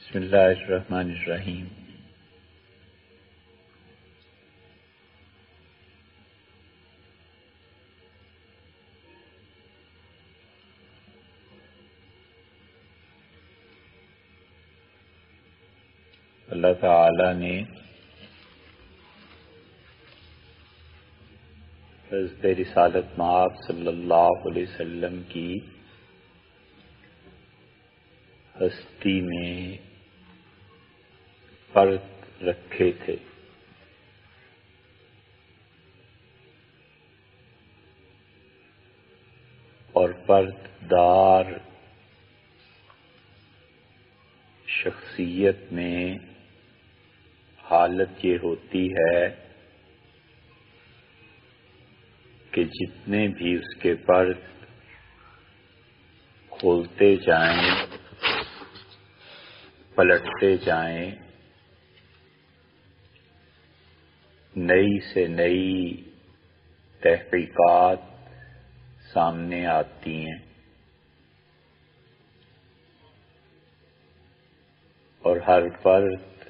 بسم اللہ الرحمن الرحیم۔ اللہ تعالی نے حضرت رسالت مآب صلی اللہ علیہ وسلم کی ہستی میں فرق رکھے تھے، اور پردار شخصیت میں حالت یہ ہوتی ہے کہ جتنے بھی اس کے پرد کھولتے جائیں، پلٹتے جائیں، نئی سے نئی تحقیقات سامنے آتی ہیں، اور ہر فرد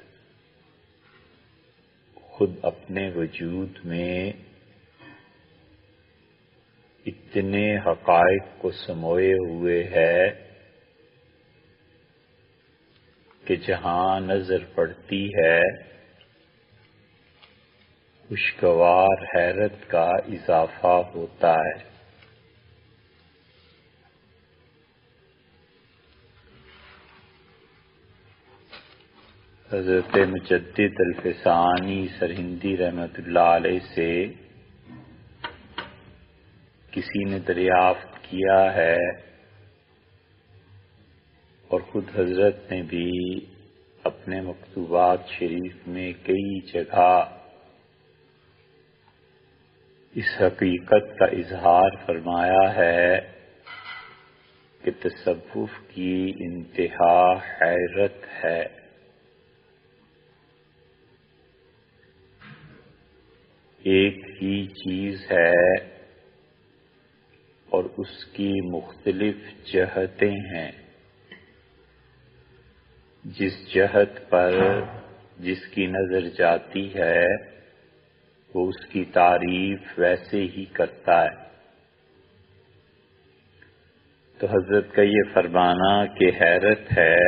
خود اپنے وجود میں اتنے حقائق کو سموئے ہوئے ہے کہ جہاں نظر پڑتی ہے خوشگوار حیرت کا اضافہ ہوتا ہے۔ حضرت مجدد الفسانی سرہندی رحمۃ اللہ علیہ سے کسی نے دریافت کیا ہے، اور خود حضرت نے بھی اپنے مکتوبات شریف میں کئی جگہ اس حقیقت کا اظہار فرمایا ہے کہ تصوف کی انتہا حیرت ہے۔ ایک ہی چیز ہے اور اس کی مختلف جہتیں ہیں، جس جہت پر جس کی نظر جاتی ہے وہ اس کی تعریف ویسے ہی کرتا ہے۔ تو حضرت کا یہ فرمانا کہ حیرت ہے،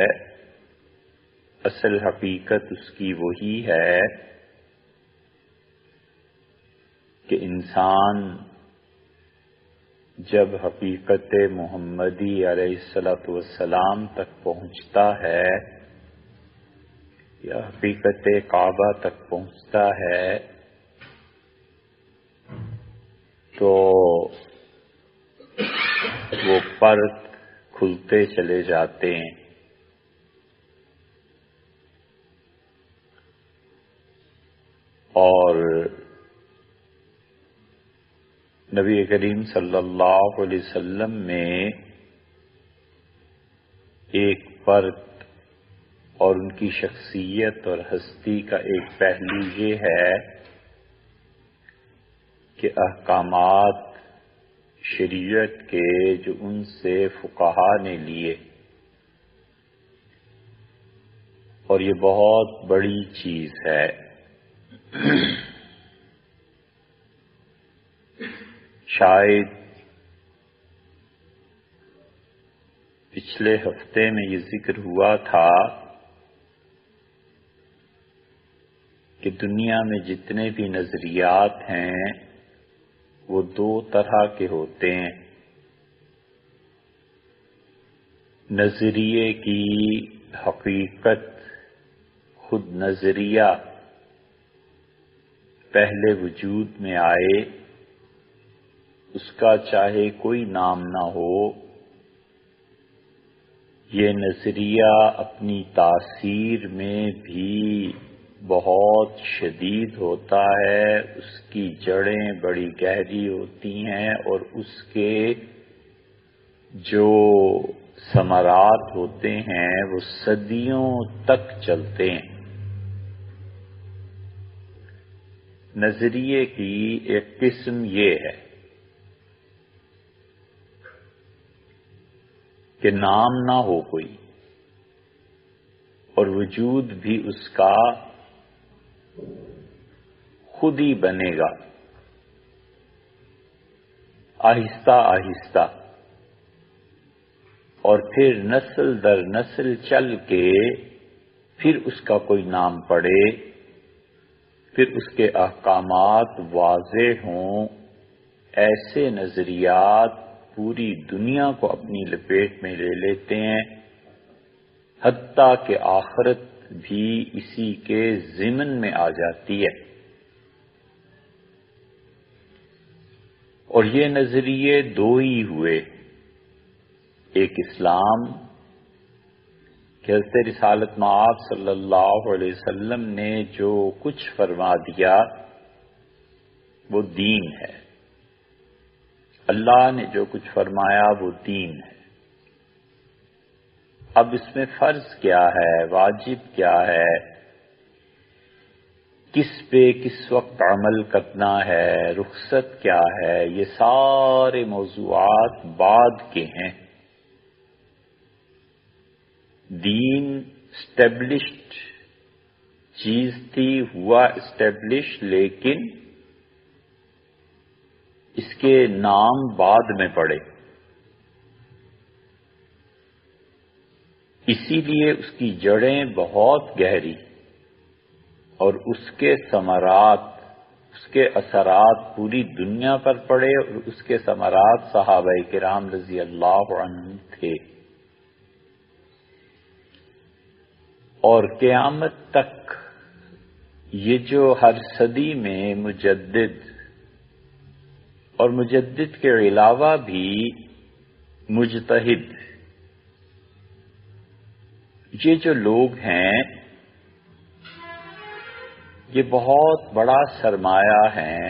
اصل حقیقت اس کی وہی ہے کہ انسان جب حقیقت محمدی علیہ السلام تک پہنچتا ہے یا حقیقت کعبہ تک پہنچتا ہے تو وہ پرد کھلتے چلے جاتے ہیں، اور نبی کریم صلی اللہ علیہ وسلم میں ایک فرد اور ان کی شخصیت اور ہستی کا ایک پہلو یہ ہے کہ احکامات شریعت کے جو ان سے فقہا نے لیے، اور یہ بہت بڑی چیز ہے۔ شاید پچھلے ہفتے میں یہ ذکر ہوا تھا کہ دنیا میں جتنے بھی نظریات ہیں وہ دو طرح کے ہوتے ہیں۔ نظریے کی حقیقت، خود نظریہ پہلے وجود میں آئے، اس کا چاہے کوئی نام نہ ہو، یہ نظریہ اپنی تاثیر میں بھی بہت شدید ہوتا ہے، اس کی جڑیں بڑی گہری ہوتی ہیں، اور اس کے جو ثمرات ہوتے ہیں وہ صدیوں تک چلتے ہیں۔ نظریے کی ایک قسم یہ ہے کہ نام نہ ہو کوئی، اور وجود بھی اس کا خود ہی بنے گا، آہستہ آہستہ، اور پھر نسل در نسل چل کے پھر اس کا کوئی نام پڑے، پھر اس کے احکامات واضح ہوں، ایسے نظریات پوری دنیا کو اپنی لپیٹ میں لے لیتے ہیں، حتیٰ کہ آخرت بھی اسی کے ضمن میں آ جاتی ہے۔ اور یہ نظریے دو ہی ہوئے، ایک اسلام کہ حضرت رسالت مآب صلی اللہ علیہ وسلم نے جو کچھ فرما دیا وہ دین ہے، اللہ نے جو کچھ فرمایا وہ دین ہے۔ اب اس میں فرض کیا ہے، واجب کیا ہے، کس پہ کس وقت عمل کرنا ہے، رخصت کیا ہے، یہ سارے موضوعات بعد کے ہیں۔ دین اسٹیبلشڈ چیز تھی، ہوا اسٹیبلش، لیکن اس کے نام بعد میں پڑے، اسی لیے اس کی جڑیں بہت گہری، اور اس کے ثمرات، اس کے اثرات پوری دنیا پر پڑے، اور اس کے ثمرات صحابہ کرام رضی اللہ عنہم تھے، اور قیامت تک یہ جو ہر صدی میں مجدد اور مجدد کے علاوہ بھی مجتہد، یہ جو لوگ ہیں یہ بہت بڑا سرمایہ ہیں،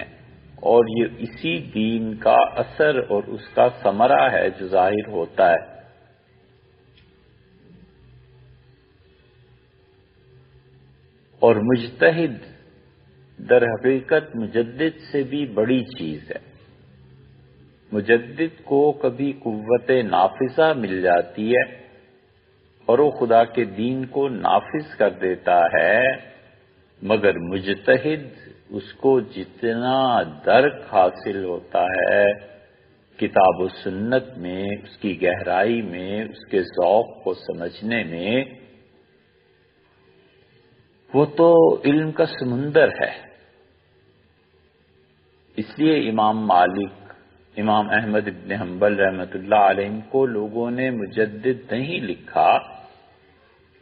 اور یہ اسی دین کا اثر اور اس کا ثمرہ ہے جو ظاہر ہوتا ہے۔ اور مجتہد در حقیقت مجدد سے بھی بڑی چیز ہے۔ مجدد کو کبھی قوت نافذہ مل جاتی ہے اور وہ خدا کے دین کو نافذ کر دیتا ہے، مگر مجتہد اس کو جتنا درک حاصل ہوتا ہے کتاب و سنت میں، اس کی گہرائی میں، اس کے ذوق کو سمجھنے میں، وہ تو علم کا سمندر ہے۔ اس لیے امام مالک، امام احمد ابن حنبل رحمۃ اللہ علیہ کو لوگوں نے مجدد نہیں لکھا،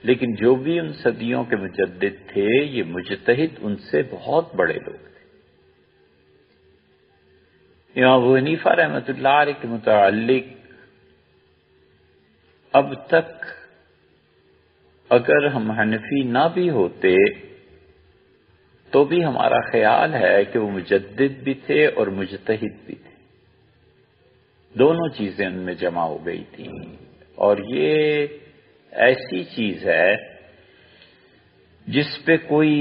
لیکن جو بھی ان صدیوں کے مجدد تھے یہ مجتہد ان سے بہت بڑے لوگ تھے۔ امام ابو حنیفہ رحمۃ اللہ علیہ کے متعلق اب تک اگر ہم حنفی نہ بھی ہوتے تو بھی ہمارا خیال ہے کہ وہ مجدد بھی تھے اور مجتہد بھی تھے، دونوں چیزیں ان میں جمع ہو گئی تھیں، اور یہ ایسی چیز ہے جس پہ کوئی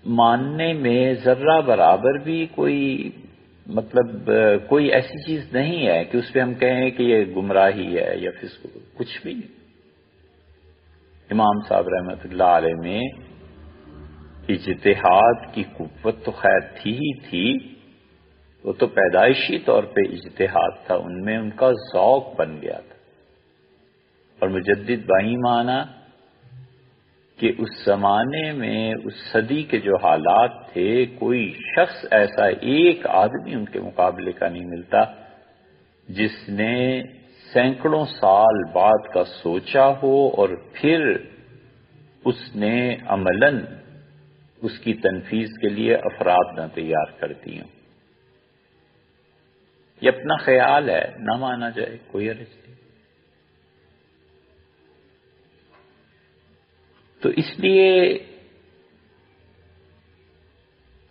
ماننے میں ذرہ برابر بھی کوئی کوئی ایسی چیز نہیں ہے کہ اس پہ ہم کہیں کہ یہ گمراہی ہے یا فسق، کچھ بھی نہیں۔ امام صاحب رحمۃ اللہ علیہ میں اجتہاد کی قوت تو خیر تھی ہی تھی، وہ تو پیدائشی طور پہ اجتہاد تھا، ان میں ان کا ذوق بن گیا تھا۔ اور مجدد بائی معنی کہ اس زمانے میں اس صدی کے جو حالات تھے، کوئی شخص ایسا ایک آدمی ان کے مقابلے کا نہیں ملتا جس نے سینکڑوں سال بعد کا سوچا ہو اور پھر اس نے عملاً اس کی تنفیذ کے لیے افراد نہ تیار کر دی ہوں۔ یہ اپنا خیال ہے، نہ مانا جائے کوئی حرج نہیں۔ تو اس لیے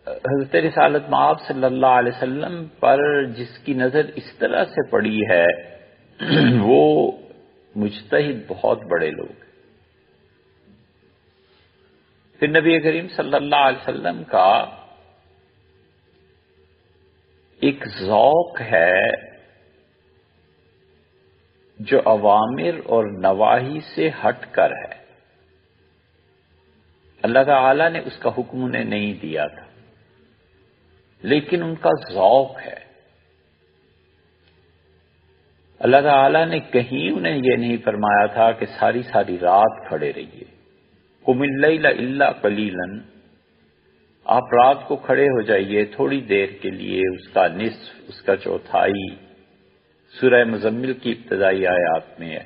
حضرت رسالت مآب صلی اللہ علیہ وسلم پر جس کی نظر اس طرح سے پڑی ہے وہ مجتہد بہت بڑے لوگ ہیں۔ پھر نبی کریم صلی اللہ علیہ وسلم کا ایک ذوق ہے جو اوامر اور نواہی سے ہٹ کر ہے۔ اللہ تعالی نے اس کا حکم انہیں نہیں دیا تھا، لیکن ان کا ذوق ہے۔ اللہ تعالی نے کہیں انہیں یہ نہیں فرمایا تھا کہ ساری ساری رات کھڑے رہیے، قم اللیل الا قلیلا، آپ رات کو کھڑے ہو جائیے تھوڑی دیر کے لیے، اس کا نصف، اس کا چوتھائی۔ سورہ مزمل کی ابتدائی آیات میں ہے۔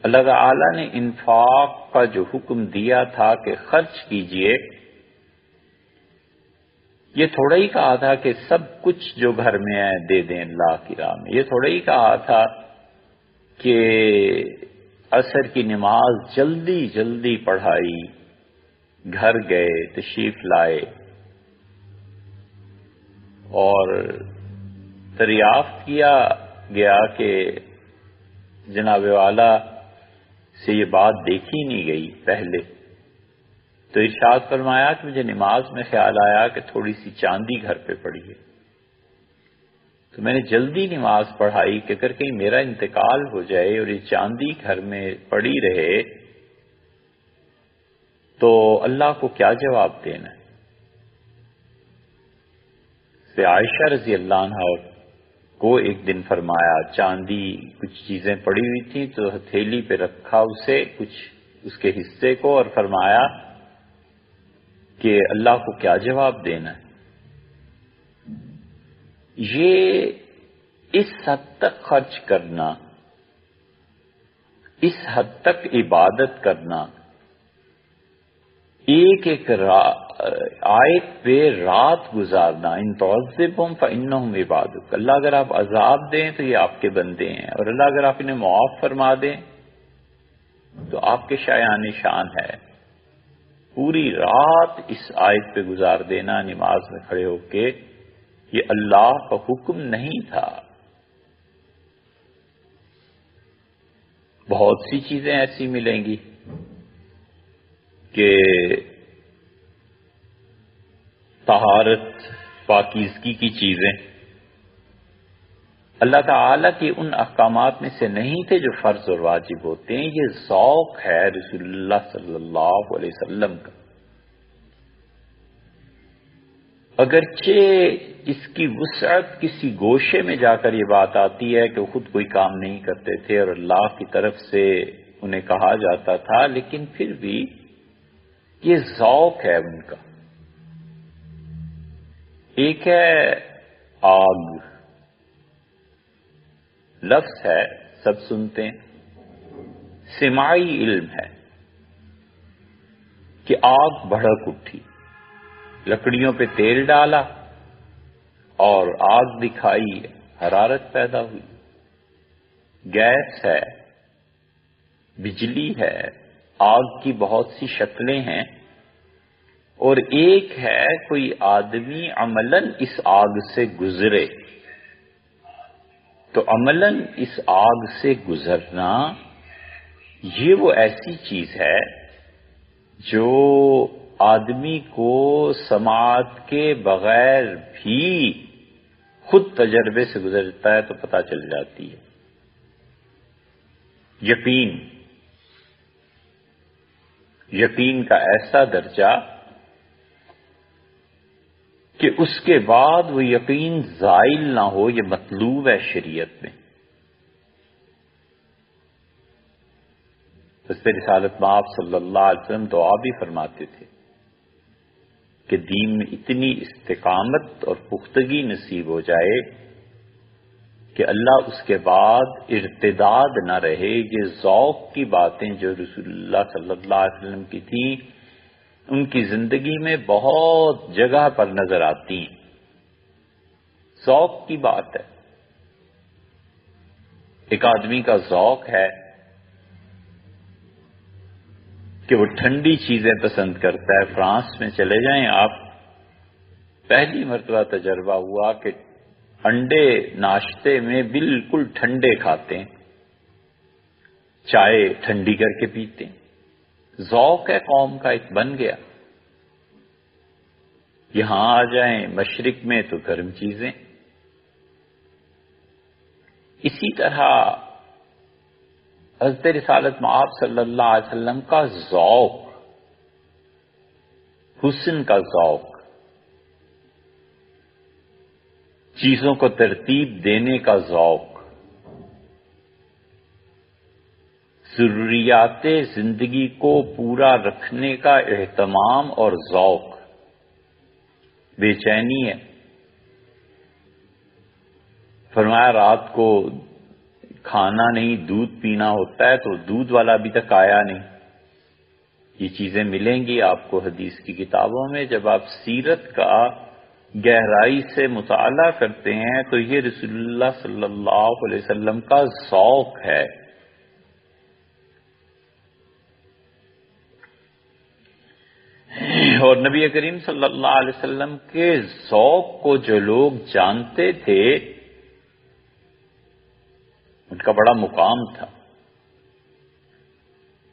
اللہ تعالی نے انفاق کا جو حکم دیا تھا کہ خرچ کیجئے، یہ تھوڑا ہی کہا تھا کہ سب کچھ جو گھر میں ہے دے دیں اللہ کی راہ میں، یہ تھوڑا ہی کہا تھا کہ عصر کی نماز جلدی جلدی پڑھائی، گھر گئے، تشریف لائے اور دریافت کیا گیا کہ جناب والا سے یہ بات دیکھی نہیں گئی پہلے، تو ارشاد فرمایا کہ مجھے نماز میں خیال آیا کہ تھوڑی سی چاندی گھر پہ پڑی ہے، تو میں نے جلدی نماز پڑھائی کہ اگر کہیں میرا انتقال ہو جائے اور یہ چاندی گھر میں پڑی رہے تو اللہ کو کیا جواب دینا ہے۔ سے عائشہ رضی اللہ عنہ کو ایک دن فرمایا، چاندی کچھ چیزیں پڑی ہوئی تھیں تو ہتھیلی پہ رکھا اسے، کچھ اس کے حصے کو، اور فرمایا کہ اللہ کو کیا جواب دینا ہے۔ یہ اس حد تک خرچ کرنا، اس حد تک عبادت کرنا، ایک ایک آیت پہ رات گزارنا، ان تعذبہم فانہم عبادک، اللہ اگر آپ عذاب دیں تو یہ آپ کے بندے ہیں، اور اللہ اگر آپ انہیں معاف فرما دیں تو آپ کے شایان شان ہے۔ پوری رات اس آیت پہ گزار دینا نماز میں کھڑے ہو کے، یہ اللہ کا حکم نہیں تھا۔ بہت سی چیزیں ایسی ملیں گی کہ طہارت، پاکیزگی کی چیزیں اللہ تعالی کے ان احکامات میں سے نہیں تھے جو فرض اور واجب ہوتے ہیں، یہ ذوق ہے رسول اللہ صلی اللہ علیہ وسلم کا۔ اگرچہ اس کی وسعت کسی گوشے میں جا کر یہ بات آتی ہے کہ وہ خود کوئی کام نہیں کرتے تھے اور اللہ کی طرف سے انہیں کہا جاتا تھا، لیکن پھر بھی یہ ذوق ہے ان کا۔ ایک ہے آگ، لفظ ہے سب سنتے ہیں، سماعی علم ہے کہ آگ بھڑک اٹھی، لکڑیوں پہ تیل ڈالا اور آگ دکھائی، حرارت پیدا ہوئی۔ گیس ہے، بجلی ہے، آگ کی بہت سی شکلیں ہیں، اور ایک ہے کوئی آدمی عملاً اس آگ سے گزرے، تو عملاً اس آگ سے گزرنا یہ وہ ایسی چیز ہے جو آدمی کو سماعت کے بغیر بھی خود تجربے سے گزرتا ہے تو پتہ چل جاتی ہے۔ یقین کا ایسا درجہ کہ اس کے بعد وہ یقین زائل نہ ہو، یہ مطلوب ہے شریعت میں۔ حضرت رسالت مآب صلی اللہ علیہ وسلم دعا بھی فرماتے تھے کہ دین میں اتنی استقامت اور پختگی نصیب ہو جائے کہ اللہ اس کے بعد ارتداد نہ رہے۔ یہ ذوق کی باتیں جو رسول اللہ صلی اللہ علیہ وسلم کی تھیں، ان کی زندگی میں بہت جگہ پر نظر آتی ہیں۔ ذوق کی بات ہے۔ ایک آدمی کا ذوق ہے کہ وہ ٹھنڈی چیزیں پسند کرتا ہے۔ فرانس میں چلے جائیں آپ، پہلی مرتبہ تجربہ ہوا کہ انڈے ناشتے میں بالکل ٹھنڈے کھاتے ہیں، چائے ٹھنڈی کر کے پیتے ہیں۔ ذوق ہے قوم کا، ایک بن گیا۔ یہاں آ جائیں مشرق میں تو گرم چیزیں۔ اسی طرح حضرت رسالت مآب صلی اللہ علیہ وسلم کا ذوق حسن کا ذوق، چیزوں کو ترتیب دینے کا ذوق، ضروریات زندگی کو پورا رکھنے کا اہتمام اور ذوق، بے چینی ہے۔ فرمایا رات کو کھانا نہیں دودھ پینا ہوتا ہے، تو دودھ والا ابھی تک آیا نہیں۔ یہ چیزیں ملیں گی آپ کو حدیث کی کتابوں میں۔ جب آپ سیرت کا گہرائی سے مطالعہ کرتے ہیں تو یہ رسول اللہ صلی اللہ علیہ وسلم کا ذوق ہے۔ اور نبی کریم صلی اللہ علیہ وسلم کے ذوق کو جو لوگ جانتے تھے ان کا بڑا مقام تھا۔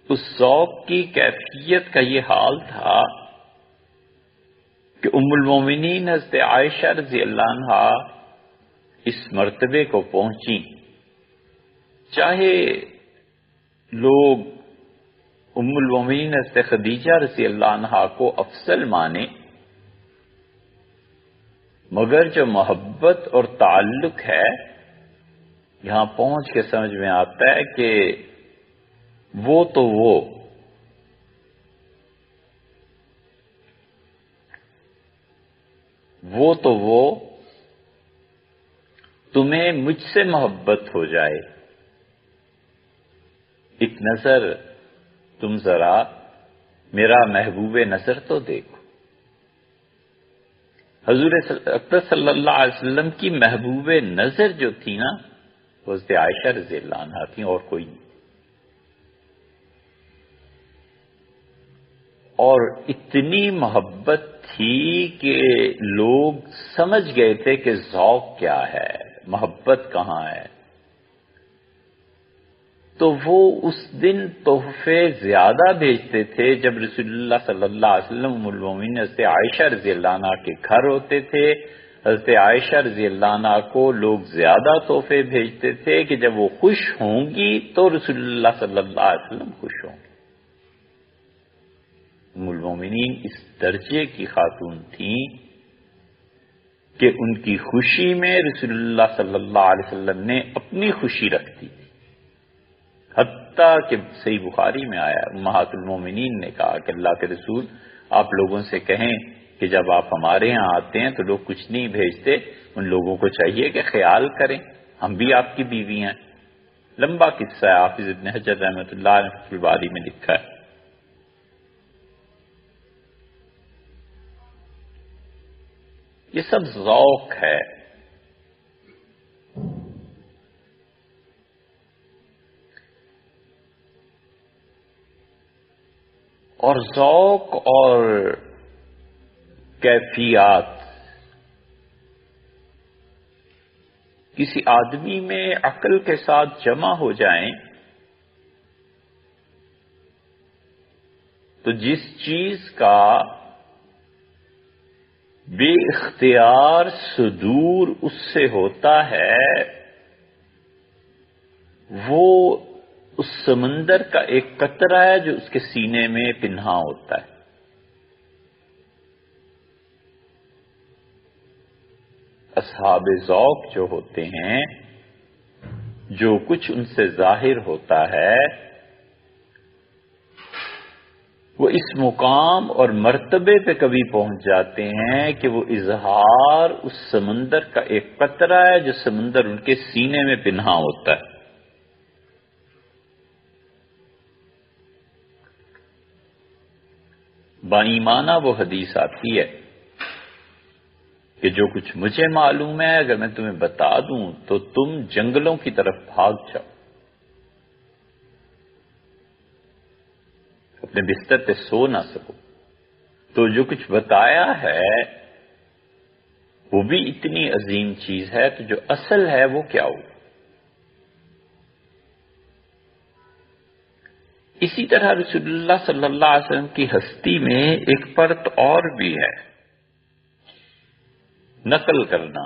اس ذوق کی کیفیت کا یہ حال تھا کہ ام المومنین حضرت عائشہ رضی اللہ عنہا اس مرتبے کو پہنچی، چاہے لوگ ام المومنین حضرت خدیجہ رضی اللہ عنہا کو افضل مانے، مگر جو محبت اور تعلق ہے یہاں پہنچ کے سمجھ میں آتا ہے کہ وہ تمہیں مجھ سے محبت ہو جائے۔ ایک نظر تم ذرا میرا محبوب نظر تو دیکھو۔ حضور اکرم صلی اللہ علیہ وسلم کی محبوب نظر جو تھی نا وہ حضرت عائشہ رضی اللہ عنہا تھی، اور کوئی نہیں۔ اور اتنی محبت تھی کہ لوگ سمجھ گئے تھے کہ ذوق کیا ہے، محبت کہاں ہے۔ تو وہ اس دن تحفے زیادہ بھیجتے تھے۔ جب رسول اللہ صلی اللہ علیہ وسلم ام المومنین حضرت عائشہ رضی اللہ عنہا کے گھر ہوتے تھے، حضرت عائشہ رضی اللہ عنہا کو لوگ زیادہ تحفے بھیجتے تھے کہ جب وہ خوش ہوں گی تو رسول اللہ صلی اللہ علیہ وسلم خوش ہوں گے۔ ام المومنین اس درجے کی خاتون تھیں کہ ان کی خوشی میں رسول اللہ صلی اللہ علیہ وسلم نے اپنی خوشی رکھ دی تھی۔ حتیٰ کہ صحیح بخاری میں آیا، امہات المومنین نے کہا کہ اللہ کے رسول آپ لوگوں سے کہیں کہ جب آپ ہمارے ہاں آتے ہیں تو لوگ کچھ نہیں بھیجتے، ان لوگوں کو چاہیے کہ خیال کریں، ہم بھی آپ کی بیوی ہیں۔ لمبا قصہ ہے، حافظ ابن حجر رحمۃ اللہ نے فتح الباری میں لکھا ہے۔ یہ سب ذوق ہے۔ اور ذوق اور کیفیات کسی آدمی میں عقل کے ساتھ جمع ہو جائیں تو جس چیز کا بے اختیار صدور اس سے ہوتا ہے وہ اس سمندر کا ایک قطرہ ہے جو اس کے سینے میں پنہا ہوتا ہے۔ اصحاب ذوق جو ہوتے ہیں، جو کچھ ان سے ظاہر ہوتا ہے وہ اس مقام اور مرتبے پہ کبھی پہنچ جاتے ہیں کہ وہ اظہار اس سمندر کا ایک قطرہ ہے جو سمندر ان کے سینے میں پنہا ہوتا ہے۔ بائیمانہ وہ حدیث آتی ہے کہ جو کچھ مجھے معلوم ہے اگر میں تمہیں بتا دوں تو تم جنگلوں کی طرف بھاگ جاؤ، اپنے بستر پہ سو نہ سکو۔ تو جو کچھ بتایا ہے وہ بھی اتنی عظیم چیز ہے، تو جو اصل ہے وہ کیا ہو؟ اسی طرح رسول اللہ صلی اللہ علیہ وسلم کی ہستی میں ایک پرت اور بھی ہے، نقل کرنا۔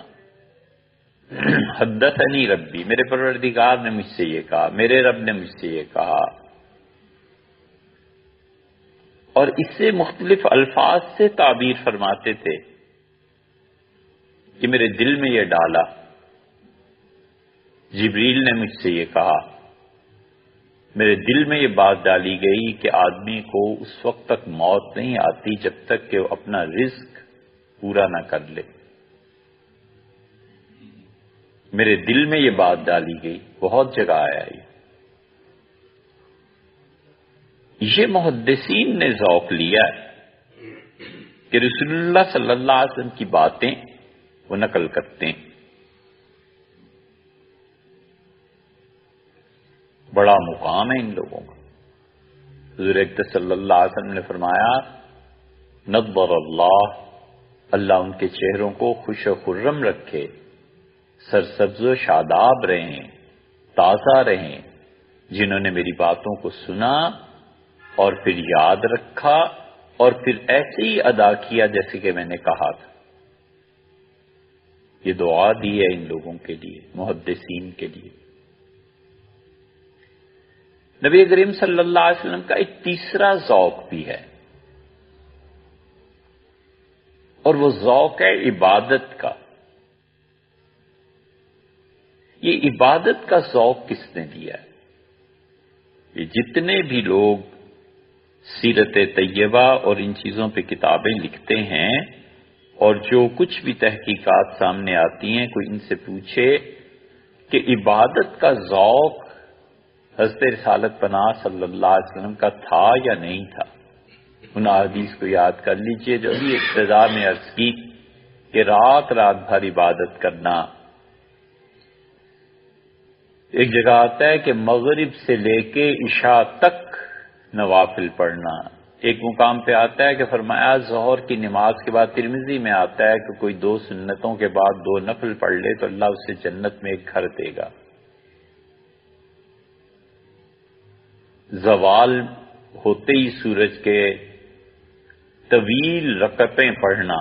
حدثنی ربی، میرے پروردگار نے مجھ سے یہ کہا، میرے رب نے مجھ سے یہ کہا۔ اور اس سے مختلف الفاظ سے تعبیر فرماتے تھے کہ میرے دل میں یہ ڈالا، جبریل نے مجھ سے یہ کہا، میرے دل میں یہ بات ڈالی گئی کہ آدمی کو اس وقت تک موت نہیں آتی جب تک کہ وہ اپنا رزق پورا نہ کر لے۔ میرے دل میں یہ بات ڈالی گئی، بہت جگہ آیا یہ محدثین نے ذوق لیا ہے کہ رسول اللہ صلی اللہ علیہ وسلم کی باتیں وہ نقل کرتے ہیں۔ بڑا مقام ہے ان لوگوں کا۔ حضور اقدس صلی اللہ علیہ وسلم نے فرمایا، نضر اللہ ان کے چہروں کو خوش و خرم رکھے، سرسبز و شاداب رہیں، تازہ رہیں، جنہوں نے میری باتوں کو سنا اور پھر یاد رکھا اور پھر ایسے ہی ادا کیا جیسے کہ میں نے کہا تھا۔ یہ دعا دی ہے ان لوگوں کے لیے، محدثین کے لیے۔ نبی کریم صلی اللہ علیہ وسلم کا ایک تیسرا ذوق بھی ہے، اور وہ ذوق ہے عبادت کا۔ یہ عبادت کا ذوق کس نے دیا ہے؟ یہ جتنے بھی لوگ سیرت طیبہ اور ان چیزوں پہ کتابیں لکھتے ہیں اور جو کچھ بھی تحقیقات سامنے آتی ہیں، کوئی ان سے پوچھے کہ عبادت کا ذوق حضرت رسالت پناہ صلی اللہ علیہ وسلم کا تھا یا نہیں تھا، ان احادیث کو یاد کر لیجئے جو ابھی ابتدا میں عرض کی کہ رات رات بھر عبادت کرنا۔ ایک جگہ آتا ہے کہ مغرب سے لے کے عشاء تک نوافل پڑھنا، ایک مقام پہ آتا ہے کہ فرمایا ظہر کی نماز کے بعد، ترمذی میں آتا ہے کہ کوئی 2 سنتوں کے بعد 2 نفل پڑھ لے تو اللہ اسے جنت میں ایک گھر دے گا۔ زوال ہوتے ہی سورج کے طویل رکعتیں پڑھنا،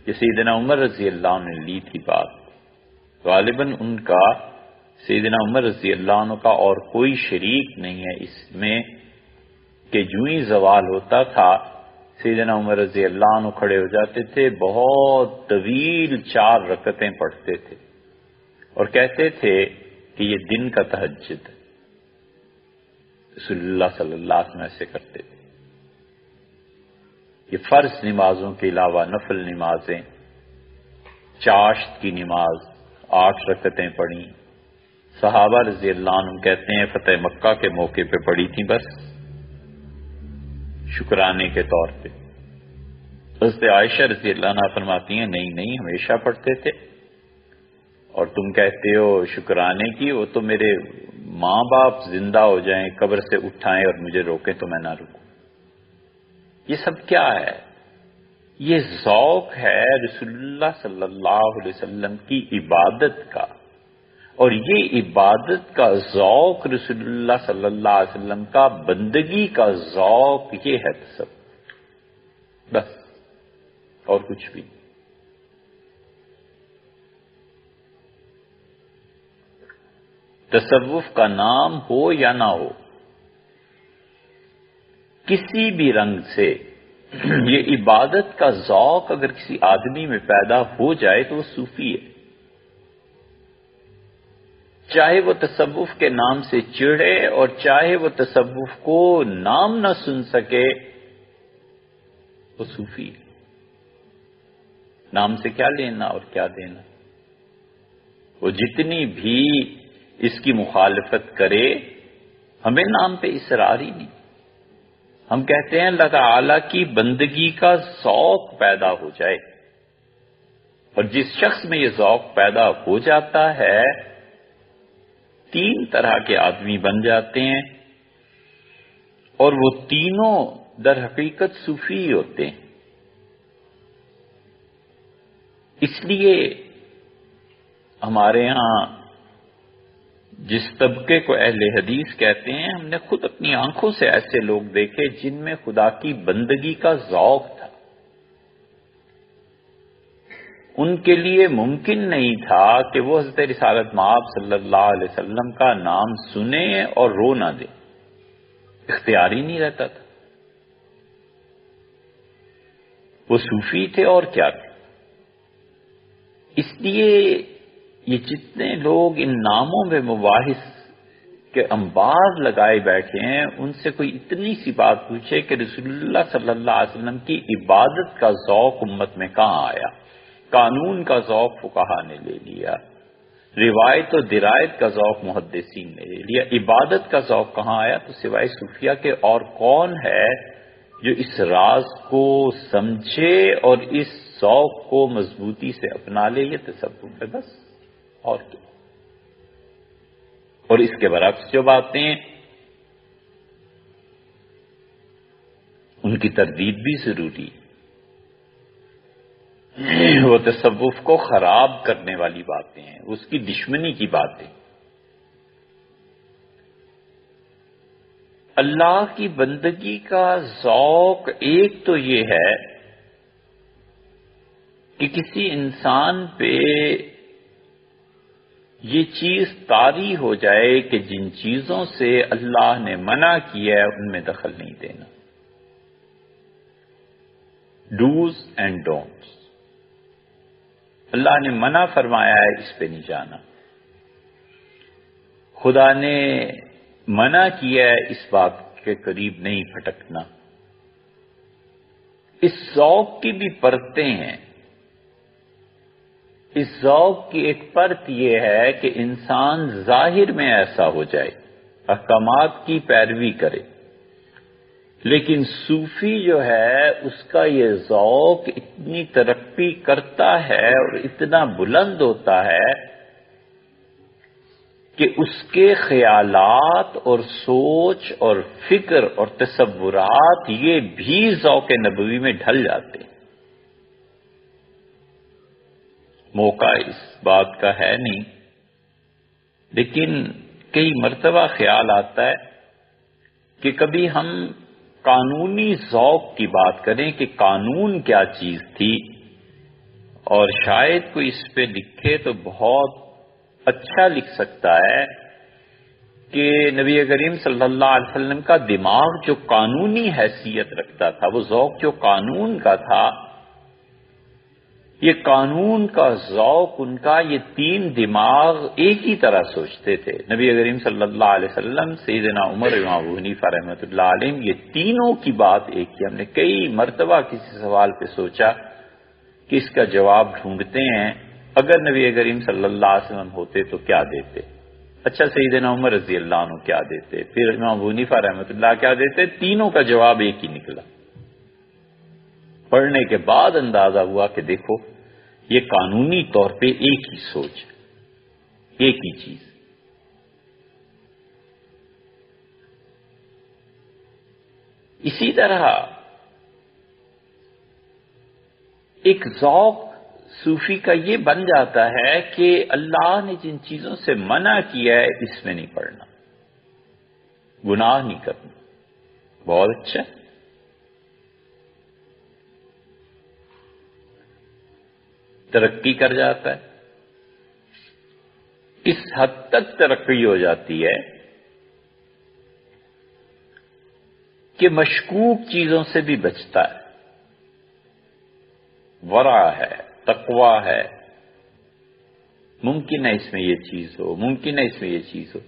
یہ سیدنا عمر رضی اللہ عنہ نے لی تھی بات، غالباً ان کا سیدنا عمر رضی اللہ عنہ کا اور کوئی شریک نہیں ہے اس میں کہ جو ہی زوال ہوتا تھا سیدنا عمر رضی اللہ عنہ کھڑے ہو جاتے تھے، بہت طویل 4 رکعتیں پڑھتے تھے اور کہتے تھے کہ یہ دن کا تہجد ہے۔ رسول اللہ صلی اللہ علیہ وسلم ایسے کرتے تھے۔ یہ فرض نمازوں کے علاوہ نفل نمازیں، چاشت کی نماز 8 رکعتیں پڑھی، صحابہ رضی اللہ عنہ کہتے ہیں فتح مکہ کے موقع پہ پڑھی تھی، بس شکرانے کے طور پہ۔ حضرت عائشہ رضی اللہ عنہ فرماتی ہیں نہیں ہمیشہ پڑھتے تھے، اور تم کہتے ہو شکرانے کی، وہ تو میرے ماں باپ زندہ ہو جائیں، قبر سے اٹھائیں اور مجھے روکیں تو میں نہ رکوں۔ یہ سب کیا ہے؟ یہ ذوق ہے رسول اللہ صلی اللہ علیہ وسلم کی عبادت کا، اور یہ عبادت کا ذوق رسول اللہ صلی اللہ علیہ وسلم کا بندگی کا ذوق، یہ ہے تصوف، بس اور کچھ بھی۔ تصوف کا نام ہو یا نہ ہو، کسی بھی رنگ سے یہ عبادت کا ذوق اگر کسی آدمی میں پیدا ہو جائے تو وہ صوفی ہے، چاہے وہ تصوف کے نام سے چڑھے اور چاہے وہ تصوف کو نام نہ سن سکے، وہ صوفی ہے۔ نام سے کیا لینا اور کیا دینا؟ وہ جتنی بھی اس کی مخالفت کرے، ہمیں نام پہ اصرار ہی نہیں۔ ہم کہتے ہیں اللہ تعالی کی بندگی کا ذوق پیدا ہو جائے، اور جس شخص میں یہ ذوق پیدا ہو جاتا ہے 3 طرح کے آدمی بن جاتے ہیں، اور وہ تینوں در حقیقت صوفی ہوتے ہیں۔ اس لیے ہمارے ہاں جس طبقے کو اہل حدیث کہتے ہیں، ہم نے خود اپنی آنکھوں سے ایسے لوگ دیکھے جن میں خدا کی بندگی کا ذوق تھا۔ ان کے لیے ممکن نہیں تھا کہ وہ حضرت رسالت مآب صلی اللہ علیہ وسلم کا نام سنیں اور رو نہ دیں، اختیار ہی نہیں رہتا تھا۔ وہ صوفی تھے اور کیا تھے. اس لیے یہ جتنے لوگ ان ناموں میں مباحث کے انبار لگائے بیٹھے ہیں، ان سے کوئی اتنی سی بات پوچھے کہ رسول اللہ صلی اللہ علیہ وسلم کی عبادت کا ذوق امت میں کہاں آیا؟ قانون کا ذوق فقہا نے لے لیا، روایت و درایت کا ذوق محدثین نے لے لیا، عبادت کا ذوق کہاں آیا؟ تو سوائے صوفیہ کے اور کون ہے جو اس راز کو سمجھے اور اس ذوق کو مضبوطی سے اپنا لے؟ یہ تصوف ہے بس، اور کیا. اور اس کے برعکس جو باتیں، ان کی تردید بھی ضروری، وہ تصوف کو خراب کرنے والی باتیں ہیں، اس کی دشمنی کی باتیں. اللہ کی بندگی کا ذوق ایک تو یہ ہے کہ کسی انسان پہ یہ چیز طاری ہو جائے کہ جن چیزوں سے اللہ نے منع کیا ہے ان میں دخل نہیں دینا. ڈوز اینڈ ڈونٹس، اللہ نے منع فرمایا ہے اس پہ نہیں جانا، خدا نے منع کیا ہے اس بات کے قریب نہیں پھٹکنا. اس ذوق کی بھی پرتیں ہیں. اس ذوق کی ایک پرت یہ ہے کہ انسان ظاہر میں ایسا ہو جائے، احکامات کی پیروی کرے، لیکن صوفی جو ہے اس کا یہ ذوق اتنی ترقی کرتا ہے اور اتنا بلند ہوتا ہے کہ اس کے خیالات اور سوچ اور فکر اور تصورات یہ بھی ذوق نبوی میں ڈھل جاتے ہیں. موقع اس بات کا ہے نہیں، لیکن کئی مرتبہ خیال آتا ہے کہ کبھی ہم قانونی ذوق کی بات کریں کہ قانون کیا چیز تھی، اور شاید کوئی اس پہ لکھے تو بہت اچھا لکھ سکتا ہے کہ نبی کریم صلی اللہ علیہ وسلم کا دماغ جو قانونی حیثیت رکھتا تھا، وہ ذوق جو قانون کا تھا، یہ قانون کا ذوق ان کا، یہ تین دماغ ایک ہی طرح سوچتے تھے. نبی کریم صلی اللہ علیہ وسلم، سیدنا عمر، امام ابو حنیفہ رحمۃ اللہ علیہ، یہ تینوں کی بات ایک ہی. ہم نے کئی مرتبہ کسی سوال پہ سوچا کہ اس کا جواب ڈھونڈتے ہیں، اگر نبی کریم صلی اللہ علیہ وسلم ہوتے تو کیا دیتے؟ اچھا، سیدنا عمر رضی اللہ عنہ کیا دیتے؟ پھر امام ابو حنیفہ رحمۃ اللہ کیا دیتے؟ تینوں کا جواب ایک ہی نکلا. پڑھنے کے بعد اندازہ ہوا کہ دیکھو یہ قانونی طور پہ ایک ہی سوچ، ایک ہی چیز. اسی طرح ایک ذوق صوفی کا یہ بن جاتا ہے کہ اللہ نے جن چیزوں سے منع کیا ہے اس میں نہیں پڑنا، گناہ نہیں کرنا. بہت اچھا. ترقی کر جاتا ہے. اس حد تک ترقی ہو جاتی ہے کہ مشکوک چیزوں سے بھی بچتا ہے. ورع ہے، تقوی ہے، ممکن ہے اس میں یہ چیز ہو، ممکن ہے اس میں یہ چیز ہو.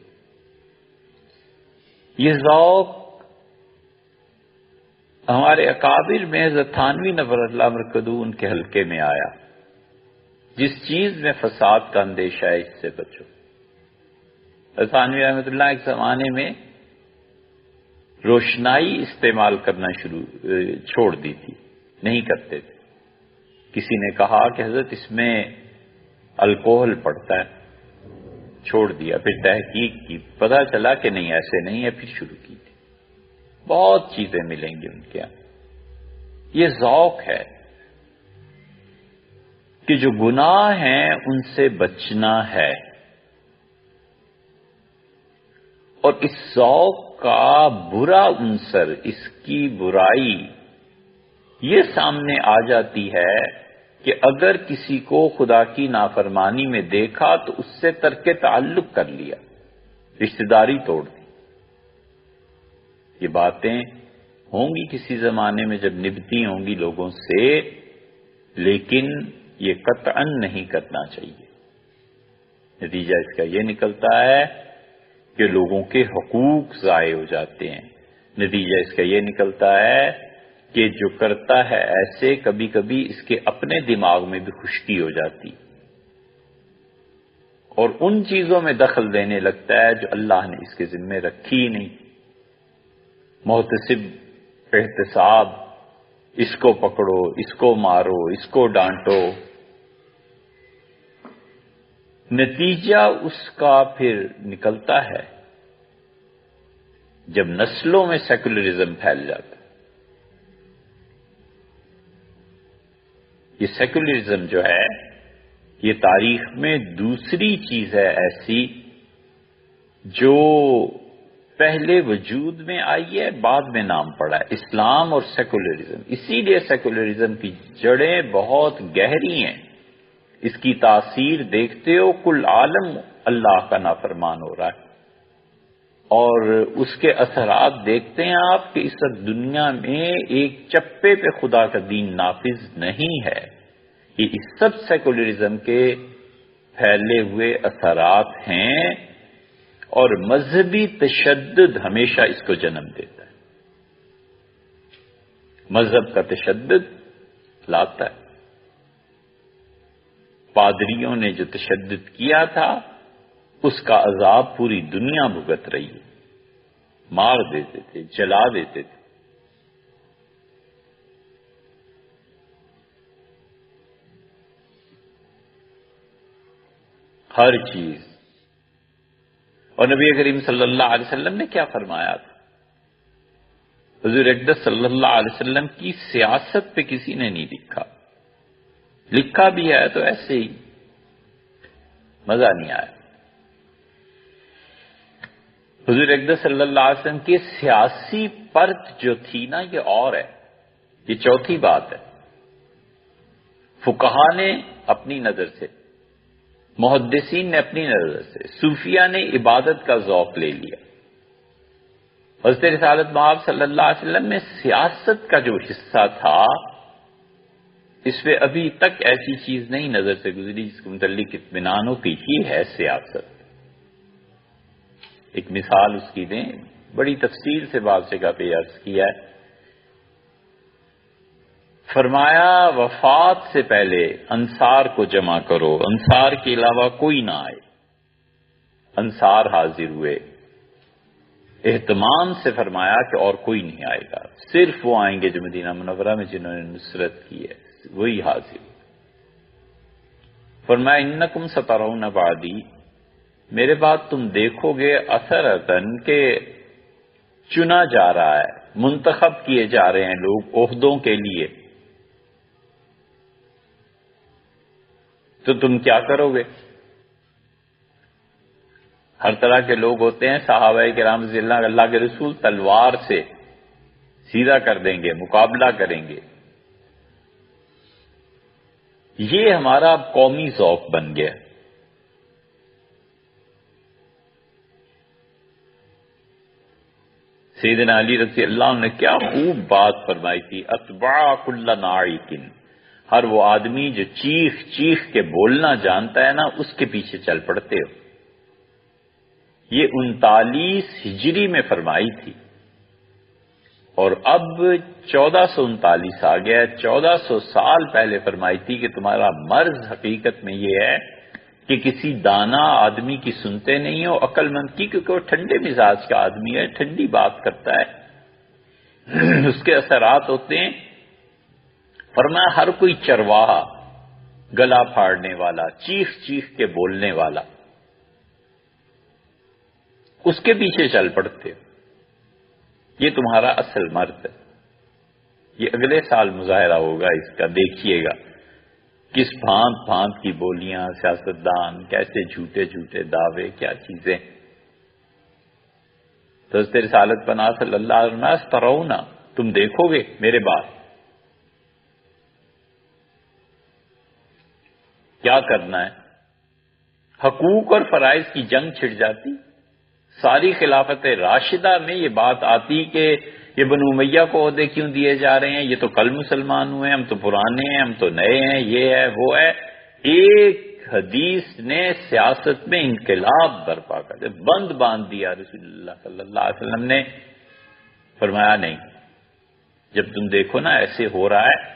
یہ ذوق ہمارے اکابر میں حضرت تھانوی نور اللہ مرکزو ان کے حلقے میں آیا. جس چیز میں فساد کا اندیشہ ہے اس سے بچو. تھانوی رحمۃ اللہ ایک زمانے میں روشنائی استعمال کرنا چھوڑ دی تھی، نہیں کرتے تھے. کسی نے کہا کہ حضرت اس میں الکوہل پڑتا ہے، چھوڑ دیا. پھر تحقیق کی، پتہ چلا کہ نہیں، ایسے نہیں ہے. پھر شروع کی تھی. بہت چیزیں ملیں گی ان کے یہاں. یہ ذوق ہے کہ جو گناہ ہیں ان سے بچنا ہے، اور اس ذوق کا برا عنصر، اس کی برائی یہ سامنے آ جاتی ہے کہ اگر کسی کو خدا کی نافرمانی میں دیکھا تو اس سے ترک تعلق کر لیا، رشتہ داری توڑ دی. یہ باتیں ہوں گی کسی زمانے میں جب نبھتی ہوں گی لوگوں سے، لیکن یہ قطعاً نہیں کرنا چاہیے۔ نتیجہ اس کا یہ نکلتا ہے کہ لوگوں کے حقوق ضائع ہو جاتے ہیں۔ نتیجہ اس کا یہ نکلتا ہے کہ جو کرتا ہے ایسے کبھی کبھی اس کے اپنے دماغ میں بھی خشکی ہو جاتی اور ان چیزوں میں دخل دینے لگتا ہے جو اللہ نے اس کے ذمے رکھی ہی نہیں۔ محتسب، احتساب، اس کو پکڑو، اس کو مارو، اس کو ڈانٹو، نتیجہ اس کا پھر نکلتا ہے جب نسلوں میں سیکولرزم پھیل جاتا ہے۔ یہ سیکولرزم جو ہے یہ تاریخ میں دوسری چیز ہے ایسی جو پہلے وجود میں آئی ہے، بعد میں نام پڑا ہے، اسلام اور سیکولرزم۔ اسی لیے سیکولرزم کی جڑیں بہت گہری ہیں، اس کی تاثیر دیکھتے ہو کل عالم اللہ کا نافرمان ہو رہا ہے، اور اس کے اثرات دیکھتے ہیں آپ کہ اس وقت دنیا میں ایک چپے پہ خدا کا دین نافذ نہیں ہے۔ یہ اس سب سیکولرزم کے پھیلے ہوئے اثرات ہیں، اور مذہبی تشدد ہمیشہ اس کو جنم دیتا ہے۔ مذہب کا تشدد لاتا ہے۔ پادریوں نے جو تشدد کیا تھا اس کا عذاب پوری دنیا بھگت رہی ہے، مار دیتے تھے، جلا دیتے تھے۔ ہر چیز۔ اور نبی کریم صلی اللہ علیہ وسلم نے کیا فرمایا تھا؟ حضور اقدس صلی اللہ علیہ وسلم کی سیاست پہ کسی نے نہیں لکھا، لکھا بھی ہے تو ایسے ہی، مزہ نہیں آیا۔ حضور اقدس صلی اللہ علیہ وسلم کی سیاسی پرت جو تھی نا یہ اور ہے، یہ چوتھی بات ہے۔ فقہا نے اپنی نظر سے، محدثین نے اپنی نظر سے، صوفیہ نے عبادت کا ذوق لے لیا۔ حضرت رسالت مآب صلی اللہ علیہ وسلم میں سیاست کا جو حصہ تھا اس پہ ابھی تک ایسی چیز نہیں نظر سے گزری جس کے متعلق اطمینان ہو کہ یہ ہے سیاست۔ ایک مثال اس کی دیں، بڑی تفصیل سے بعض جگہ پہ عرض کیا ہے۔ فرمایا وفات سے پہلے انصار کو جمع کرو، انصار کے علاوہ کوئی نہ آئے۔ انصار حاضر ہوئے، اہتمام سے فرمایا کہ اور کوئی نہیں آئے گا، صرف وہ آئیں گے جو مدینہ منورہ میں جنہوں نے نصرت کی ہے، وہی حاضر۔ فرمایا انکم سترون بعدی، میرے بعد تم دیکھو گے اثرتن کہ چنا جا رہا ہے، منتخب کیے جا رہے ہیں لوگ عہدوں کے لیے، تو تم کیا کرو گے؟ ہر طرح کے لوگ ہوتے ہیں، صحابہ کرام رضی اللہ کے رسول تلوار سے سیدھا کر دیں گے، مقابلہ کریں گے۔ یہ ہمارا قومی ذوق بن گیا۔ سیدنا علی رضی اللہ عنہ نے کیا خوب بات فرمائی تھی، اتبع کل ناعق، ہر وہ آدمی جو چیخ چیخ کے بولنا جانتا ہے نا اس کے پیچھے چل پڑتے ہو۔ یہ 39 ہجری میں فرمائی تھی، اور اب 1439 آ گیا، 1400 سال پہلے فرمائی تھی کہ تمہارا مرض حقیقت میں یہ ہے کہ کسی دانا آدمی کی سنتے نہیں ہو، عقل مند کی، کیونکہ وہ ٹھنڈے مزاج کا آدمی ہے، ٹھنڈی بات کرتا ہے، اس کے اثرات ہوتے ہیں۔ فرمایا ہر کوئی چرواہا، گلا پھاڑنے والا، چیخ چیخ کے بولنے والا، اس کے پیچھے چل پڑتے ہو، یہ تمہارا اصل مرد ہے۔ یہ اگلے سال مظاہرہ ہوگا اس کا، دیکھیے گا کس بھانت بھانت کی بولیاں، سیاستدان کیسے جھوٹے جھوٹے دعوے، کیا چیزیں۔ تو حضرت رسالت پناہ صلی اللہ علیہ وسلم ترونا، تم دیکھو گے میرے بعد کیا کرنا ہے۔ حقوق اور فرائض کی جنگ چھڑ جاتی۔ ساری خلافت راشدہ میں یہ بات آتی کہ یہ بنو امیہ کو عہدے کیوں دیے جا رہے ہیں، یہ تو کل مسلمان ہوئے، ہم تو پرانے ہیں، ہم تو نئے ہیں، یہ ہے وہ ہے۔ ایک حدیث نے سیاست میں انقلاب برپا کر دیا، بند باندھ دیا۔ رسول اللہ صلی اللہ علیہ وسلم نے فرمایا نہیں، جب تم دیکھو نا ایسے ہو رہا ہے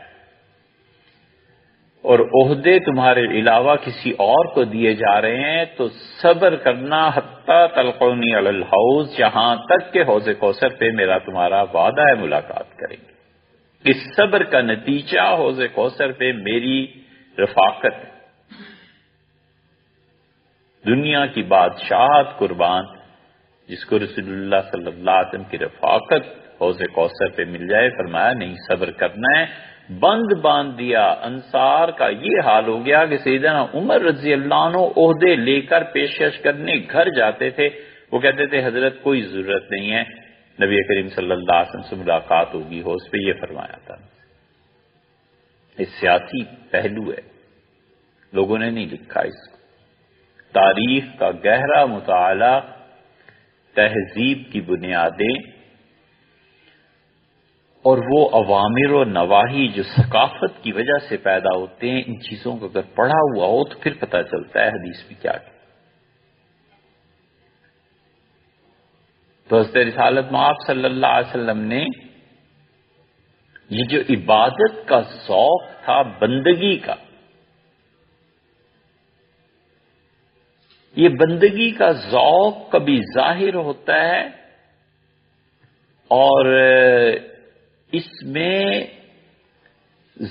اور عہدے تمہارے علاوہ کسی اور کو دیے جا رہے ہیں تو صبر کرنا حتیٰ تلقونی علی الحوض، جہاں تک کہ حوض کوثر پہ میرا تمہارا وعدہ ہے ملاقات کریں گے۔ اس صبر کا نتیجہ حوض کوثر پہ میری رفاقت ہے۔ دنیا کی بادشاہت قربان، جس کو رسول اللہ صلی اللہ علیہ وسلم کی رفاقت حوض کوثر پہ مل جائے، فرمایا نہیں صبر کرنا ہے۔ بند باندھ دیا۔ انصار کا یہ حال ہو گیا کہ سیدنا عمر رضی اللہ عنہ عہدے لے کر پیشکش کرنے گھر جاتے تھے، وہ کہتے تھے حضرت کوئی ضرورت نہیں ہے، نبی کریم صلی اللہ علیہ وسلم سے ملاقات ہوگی، ہو اس پہ یہ فرمایا تھا۔ یہ سیاسی پہلو ہے، لوگوں نے نہیں لکھا اس کو۔ تاریخ کا گہرا مطالعہ، تہذیب کی بنیادیں اور وہ اوامر و نواہی جو ثقافت کی وجہ سے پیدا ہوتے ہیں، ان چیزوں کو اگر پڑھا ہوا ہو تو پھر پتہ چلتا ہے حدیث میں کیا ہے۔ تو حضرت رسالت مآب صلی اللہ علیہ وسلم نے یہ جو عبادت کا ذوق تھا، بندگی کا، یہ بندگی کا ذوق کبھی ظاہر ہوتا ہے اور اس میں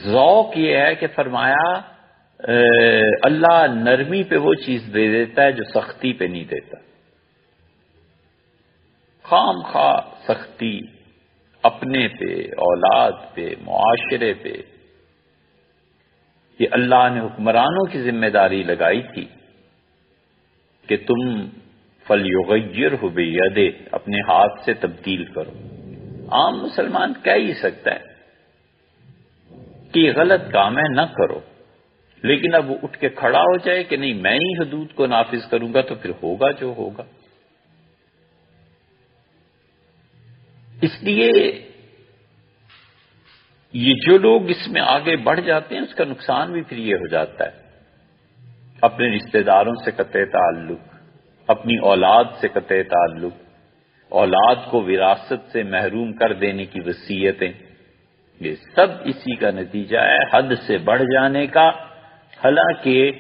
ذوق یہ ہے کہ فرمایا اللہ نرمی پہ وہ چیز دے دیتا ہے جو سختی پہ نہیں دیتا۔ خام خواہ سختی اپنے پہ، اولاد پہ، معاشرے پہ، یہ اللہ نے حکمرانوں کی ذمہ داری لگائی تھی کہ تم فَلْيُغَيِّرْهُ بِيَدِهِ، اپنے ہاتھ سے تبدیل کرو۔ عام مسلمان کہہ ہی سکتا ہے کہ یہ غلط کام ہے، نہ کرو، لیکن اب وہ اٹھ کے کھڑا ہو جائے کہ نہیں میں ہی حدود کو نافذ کروں گا، تو پھر ہوگا جو ہوگا۔ اس لیے یہ جو لوگ اس میں آگے بڑھ جاتے ہیں، اس کا نقصان بھی پھر یہ ہو جاتا ہے، اپنے رشتہ داروں سے قطع تعلق، اپنی اولاد سے قطع تعلق، اولاد کو وراثت سے محروم کر دینے کی وصیتیں، یہ سب اسی کا نتیجہ ہے، حد سے بڑھ جانے کا۔ حالانکہ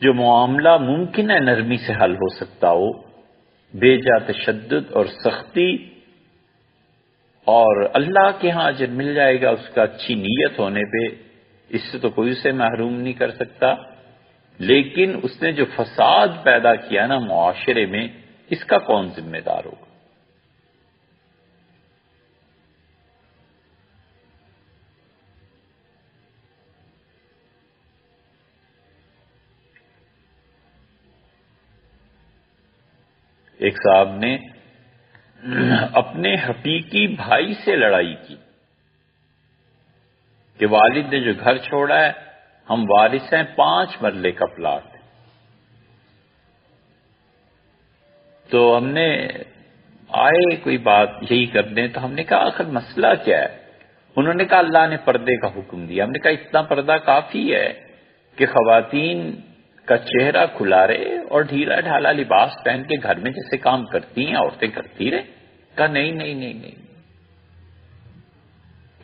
جو معاملہ ممکن ہے نرمی سے حل ہو سکتا ہو، بے جا تشدد اور سختی، اور اللہ کے ہاں اجر مل جائے گا اس کا اچھی نیت ہونے پہ، اس سے تو کوئی اسے محروم نہیں کر سکتا۔ لیکن اس نے جو فساد پیدا کیا نا معاشرے میں، اس کا کون ذمہ دار ہوگا؟ ایک صاحب نے اپنے حقیقی بھائی سے لڑائی کی کہ والد نے جو گھر چھوڑا ہے، ہم وارث ہیں، 5 مرلے کا پلاٹ ہے۔ تو ہم نے آئے کوئی بات یہی کرنے، تو ہم نے کہا آخر مسئلہ کیا ہے؟ انہوں نے کہا اللہ نے پردے کا حکم دیا۔ ہم نے کہا اتنا پردہ کافی ہے کہ خواتین کا چہرہ کھلا رہے اور ڈھیلا ڈھالا لباس پہن کے گھر میں جیسے کام کرتی ہیں عورتیں کرتی رہے۔ کہا نہیں نہیں نہیں نہیں،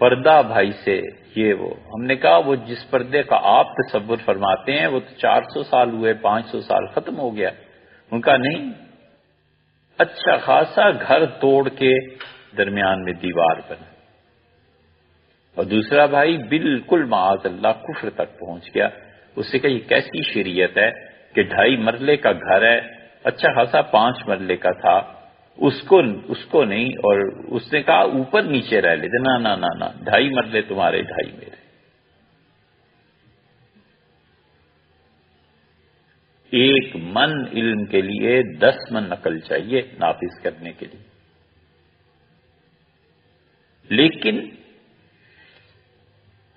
پردہ بھائی سے یہ وہ۔ ہم نے کہا وہ جس پردے کا آپ تصور فرماتے ہیں وہ تو 400 سال ہوئے، 500 سال ختم ہو گیا۔ ان کا نہیں، اچھا خاصا گھر توڑ کے درمیان میں دیوار بنا، اور دوسرا بھائی بالکل معاذ اللہ کفر تک پہنچ گیا۔ اس سے کہا یہ کیسی شریعت ہے کہ 2.5 مرلے کا گھر ہے، اچھا خاصا 5 مرلے کا تھا، اس کو نہیں، اور اس نے کہا اوپر نیچے رہ لیتے، نہ نہ نہ نہ، 2.5 مرلے تمہارے، 2.5 میرے۔ ایک من علم کے لیے 10 من عقل چاہیے نافذ کرنے کے لیے۔ لیکن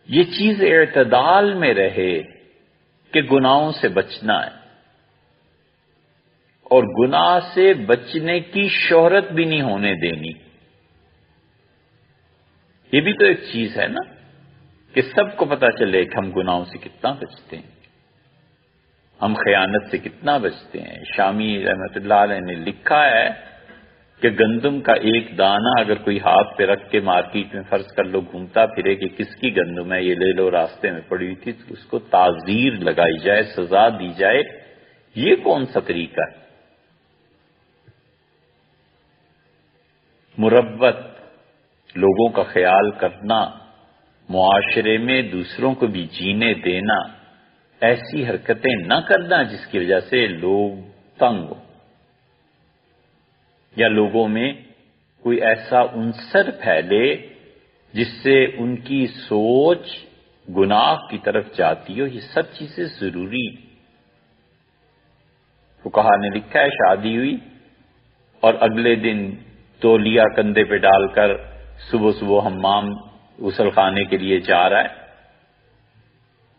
یہ چیز اعتدال میں رہے کہ گناہوں سے بچنا ہے، اور گناہ سے بچنے کی شہرت بھی نہیں ہونے دینی۔ یہ بھی تو ایک چیز ہے نا کہ سب کو پتا چلے کہ ہم گناہوں سے کتنا بچتے ہیں، ہم خیانت سے کتنا بچتے ہیں۔ شامی رحمت اللہ علیہ نے لکھا ہے کہ گندم کا ایک دانہ اگر کوئی ہاتھ پہ رکھ کے مارکیٹ میں فرض کر لو گھومتا پھرے کہ کس کی گندم ہے یہ لے لو، راستے میں پڑی ہوئی تھی، تو اس کو تعزیر لگائی جائے، سزا دی جائے، یہ کون سا طریقہ ہے؟ مربت، لوگوں کا خیال کرنا، معاشرے میں دوسروں کو بھی جینے دینا، ایسی حرکتیں نہ کرنا جس کی وجہ سے لوگ تنگ ہو یا لوگوں میں کوئی ایسا عنصر پھیلے جس سے ان کی سوچ گناہ کی طرف جاتی ہو۔ یہ سب چیزیں ضروری۔ فقہا نے لکھا ہے شادی ہوئی اور اگلے دن تولیہ کندھے پہ ڈال کر صبح صبح حمام غسل خانے کے لیے جا رہا ہے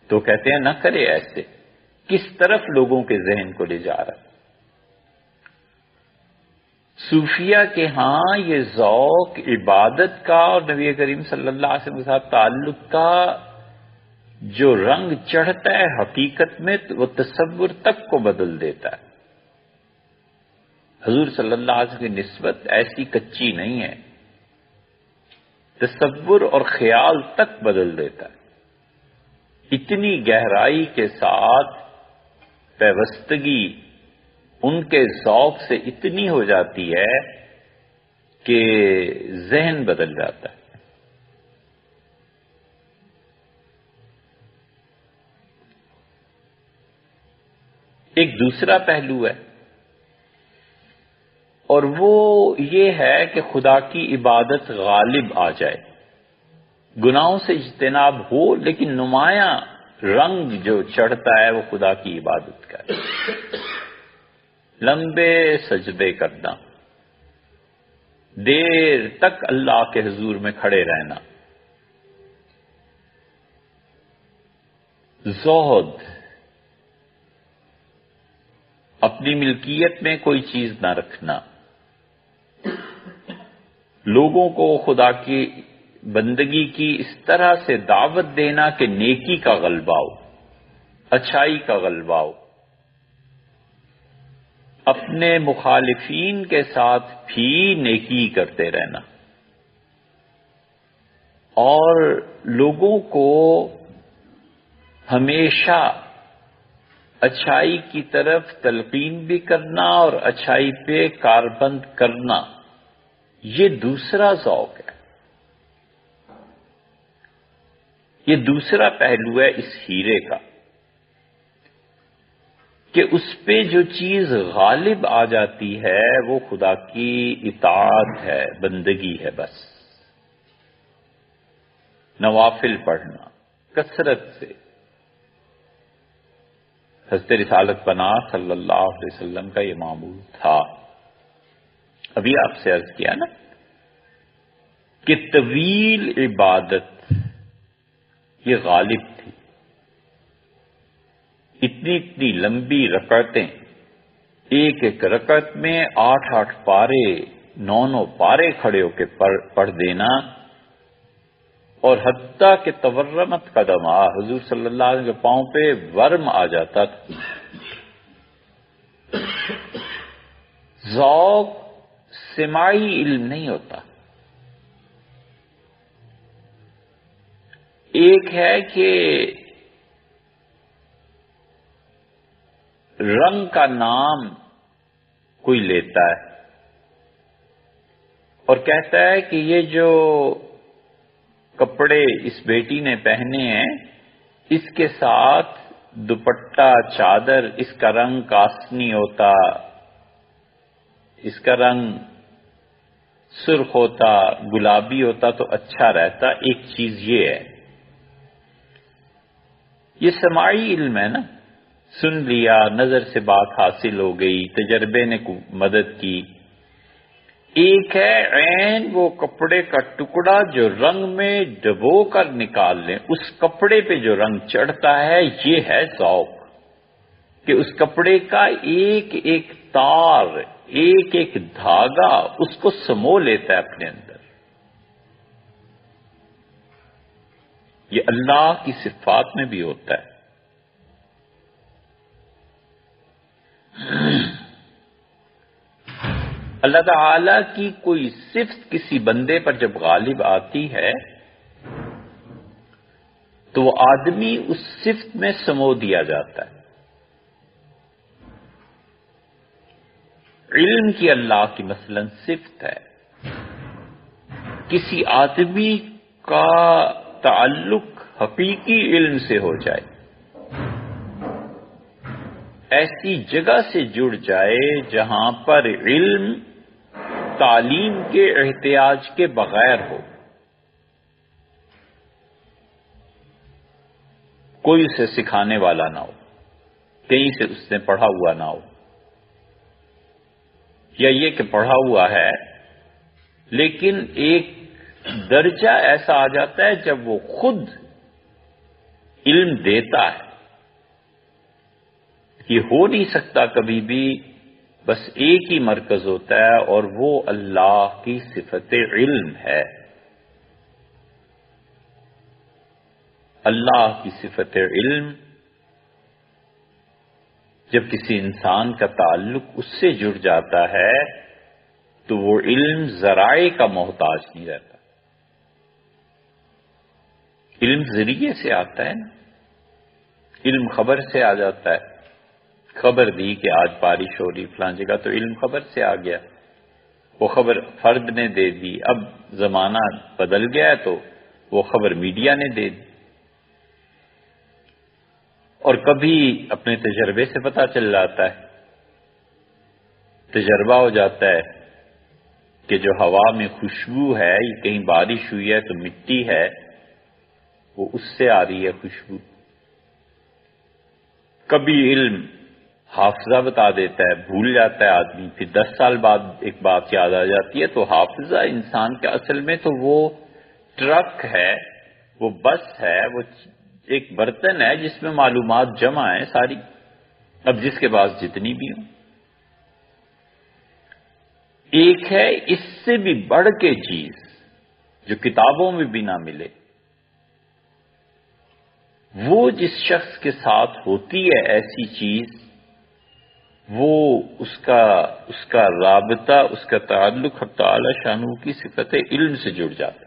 تو کہتے ہیں نہ کرے ایسے، کس طرف لوگوں کے ذہن کو لے جا رہا ہے۔ صوفیہ کے ہاں یہ ذوق عبادت کا اور نبی کریم صلی اللہ علیہ وسلم کے ساتھ تعلق کا جو رنگ چڑھتا ہے حقیقت میں وہ تصور تک کو بدل دیتا ہے۔ حضور صلی اللہ علیہ وسلم کی نسبت ایسی کچی نہیں ہے، تصور اور خیال تک بدل دیتا ہے۔ اتنی گہرائی کے ساتھ پیوستگی ان کے ذوق سے اتنی ہو جاتی ہے کہ ذہن بدل جاتا ہے۔ ایک دوسرا پہلو ہے اور وہ یہ ہے کہ خدا کی عبادت غالب آ جائے، گناہوں سے اجتناب ہو لیکن نمایاں رنگ جو چڑھتا ہے وہ خدا کی عبادت کا ہے۔ لمبے سجدے کرنا، دیر تک اللہ کے حضور میں کھڑے رہنا، زہد، اپنی ملکیت میں کوئی چیز نہ رکھنا، لوگوں کو خدا کی بندگی کی اس طرح سے دعوت دینا کہ نیکی کا غلبہ ہو، اچھائی کا غلبہ ہو، اپنے مخالفین کے ساتھ بھی نیکی کرتے رہنا اور لوگوں کو ہمیشہ اچھائی کی طرف تلقین بھی کرنا اور اچھائی پہ کاربند کرنا، یہ دوسرا ذوق ہے، یہ دوسرا پہلو ہے اس ہیرے کا کہ اس پہ جو چیز غالب آ جاتی ہے وہ خدا کی اطاعت ہے، بندگی ہے۔ بس نوافل پڑھنا کثرت سے، حضرت رسالت پناہ صلی اللہ علیہ وسلم کا یہ معمول تھا۔ ابھی آپ سے عرض کیا نا کہ طویل عبادت یہ غالب تھی، اتنی لمبی رکعتیں، ایک ایک رکعت میں 8 پارے 9 پارے کھڑے ہو کے پڑھ دینا، اور حتیٰ کہ تورمت قدم، حضور صلی اللہ علیہ وسلم کے پاؤں پہ ورم آ جاتا تھا۔ ذوق سماعی علم نہیں ہوتا، ایک ہے کہ رنگ کا نام کوئی لیتا ہے اور کہتا ہے کہ یہ جو کپڑے اس بیٹی نے پہنے ہیں اس کے ساتھ دوپٹہ چادر اس کا رنگ کاسنی ہوتا، اس کا رنگ سرخ ہوتا، گلابی ہوتا تو اچھا رہتا۔ ایک چیز یہ ہے، یہ سماعی علم ہے نا، سن لیا، نظر سے بات حاصل ہو گئی، تجربے نے مدد کی۔ ایک ہے عین وہ کپڑے کا ٹکڑا جو رنگ میں ڈبو کر نکال لیں، اس کپڑے پہ جو رنگ چڑھتا ہے، یہ ہے ذوق، کہ اس کپڑے کا ایک ایک تار، ایک ایک دھاگا اس کو سمو لیتا ہے اپنے اندر۔ یہ اللہ کی صفات میں بھی ہوتا ہے۔ اللہ تعالی کی کوئی صفت کسی بندے پر جب غالب آتی ہے تو وہ آدمی اس صفت میں سمو دیا جاتا ہے۔ علم کی اللہ کی مثلا صفت ہے، کسی آدمی کا تعلق حقیقی علم سے ہو جائے، ایسی جگہ سے جڑ جائے جہاں پر علم تعلیم کے احتیاج کے بغیر ہو، کوئی اسے سکھانے والا نہ ہو، کہیں سے اس نے پڑھا ہوا نہ ہو، یا یہ کہ پڑھا ہوا ہے لیکن ایک درجہ ایسا آ جاتا ہے جب وہ خود علم دیتا ہے۔ یہ ہو نہیں سکتا کبھی بھی، بس ایک ہی مرکز ہوتا ہے اور وہ اللہ کی صفت علم ہے۔ اللہ کی صفت علم جب کسی انسان کا تعلق اس سے جڑ جاتا ہے تو وہ علم ذرائع کا محتاج نہیں رہتا۔ علم ذریعے سے آتا ہے نا، علم خبر سے آ جاتا ہے، خبر دی کہ آج بارش ہو رہی فلاں جگہ، تو علم خبر سے آ گیا، وہ خبر فرد نے دے دی۔ اب زمانہ بدل گیا ہے تو وہ خبر میڈیا نے دے دی، اور کبھی اپنے تجربے سے پتہ چل جاتا ہے، تجربہ ہو جاتا ہے کہ جو ہوا میں خوشبو ہے، یہ کہیں بارش ہوئی ہے تو مٹی ہے، وہ اس سے آ رہی ہے خوشبو۔ کبھی علم حافظہ بتا دیتا ہے، بھول جاتا ہے آدمی، پھر 10 سال بعد ایک بات یاد آ جاتی ہے، تو حافظہ انسان کے اصل میں تو وہ ٹرک ہے، وہ بس ہے، وہ ایک برتن ہے جس میں معلومات جمع ہے ساری، اب جس کے پاس جتنی بھی ہوں۔ ایک ہے اس سے بھی بڑھ کے چیز جو کتابوں میں بھی نہ ملے، وہ جس شخص کے ساتھ ہوتی ہے ایسی چیز، وہ اس کا رابطہ، اس کا تعلق حق تعالی شانہ کی صفت علم سے جڑ جاتا ہے۔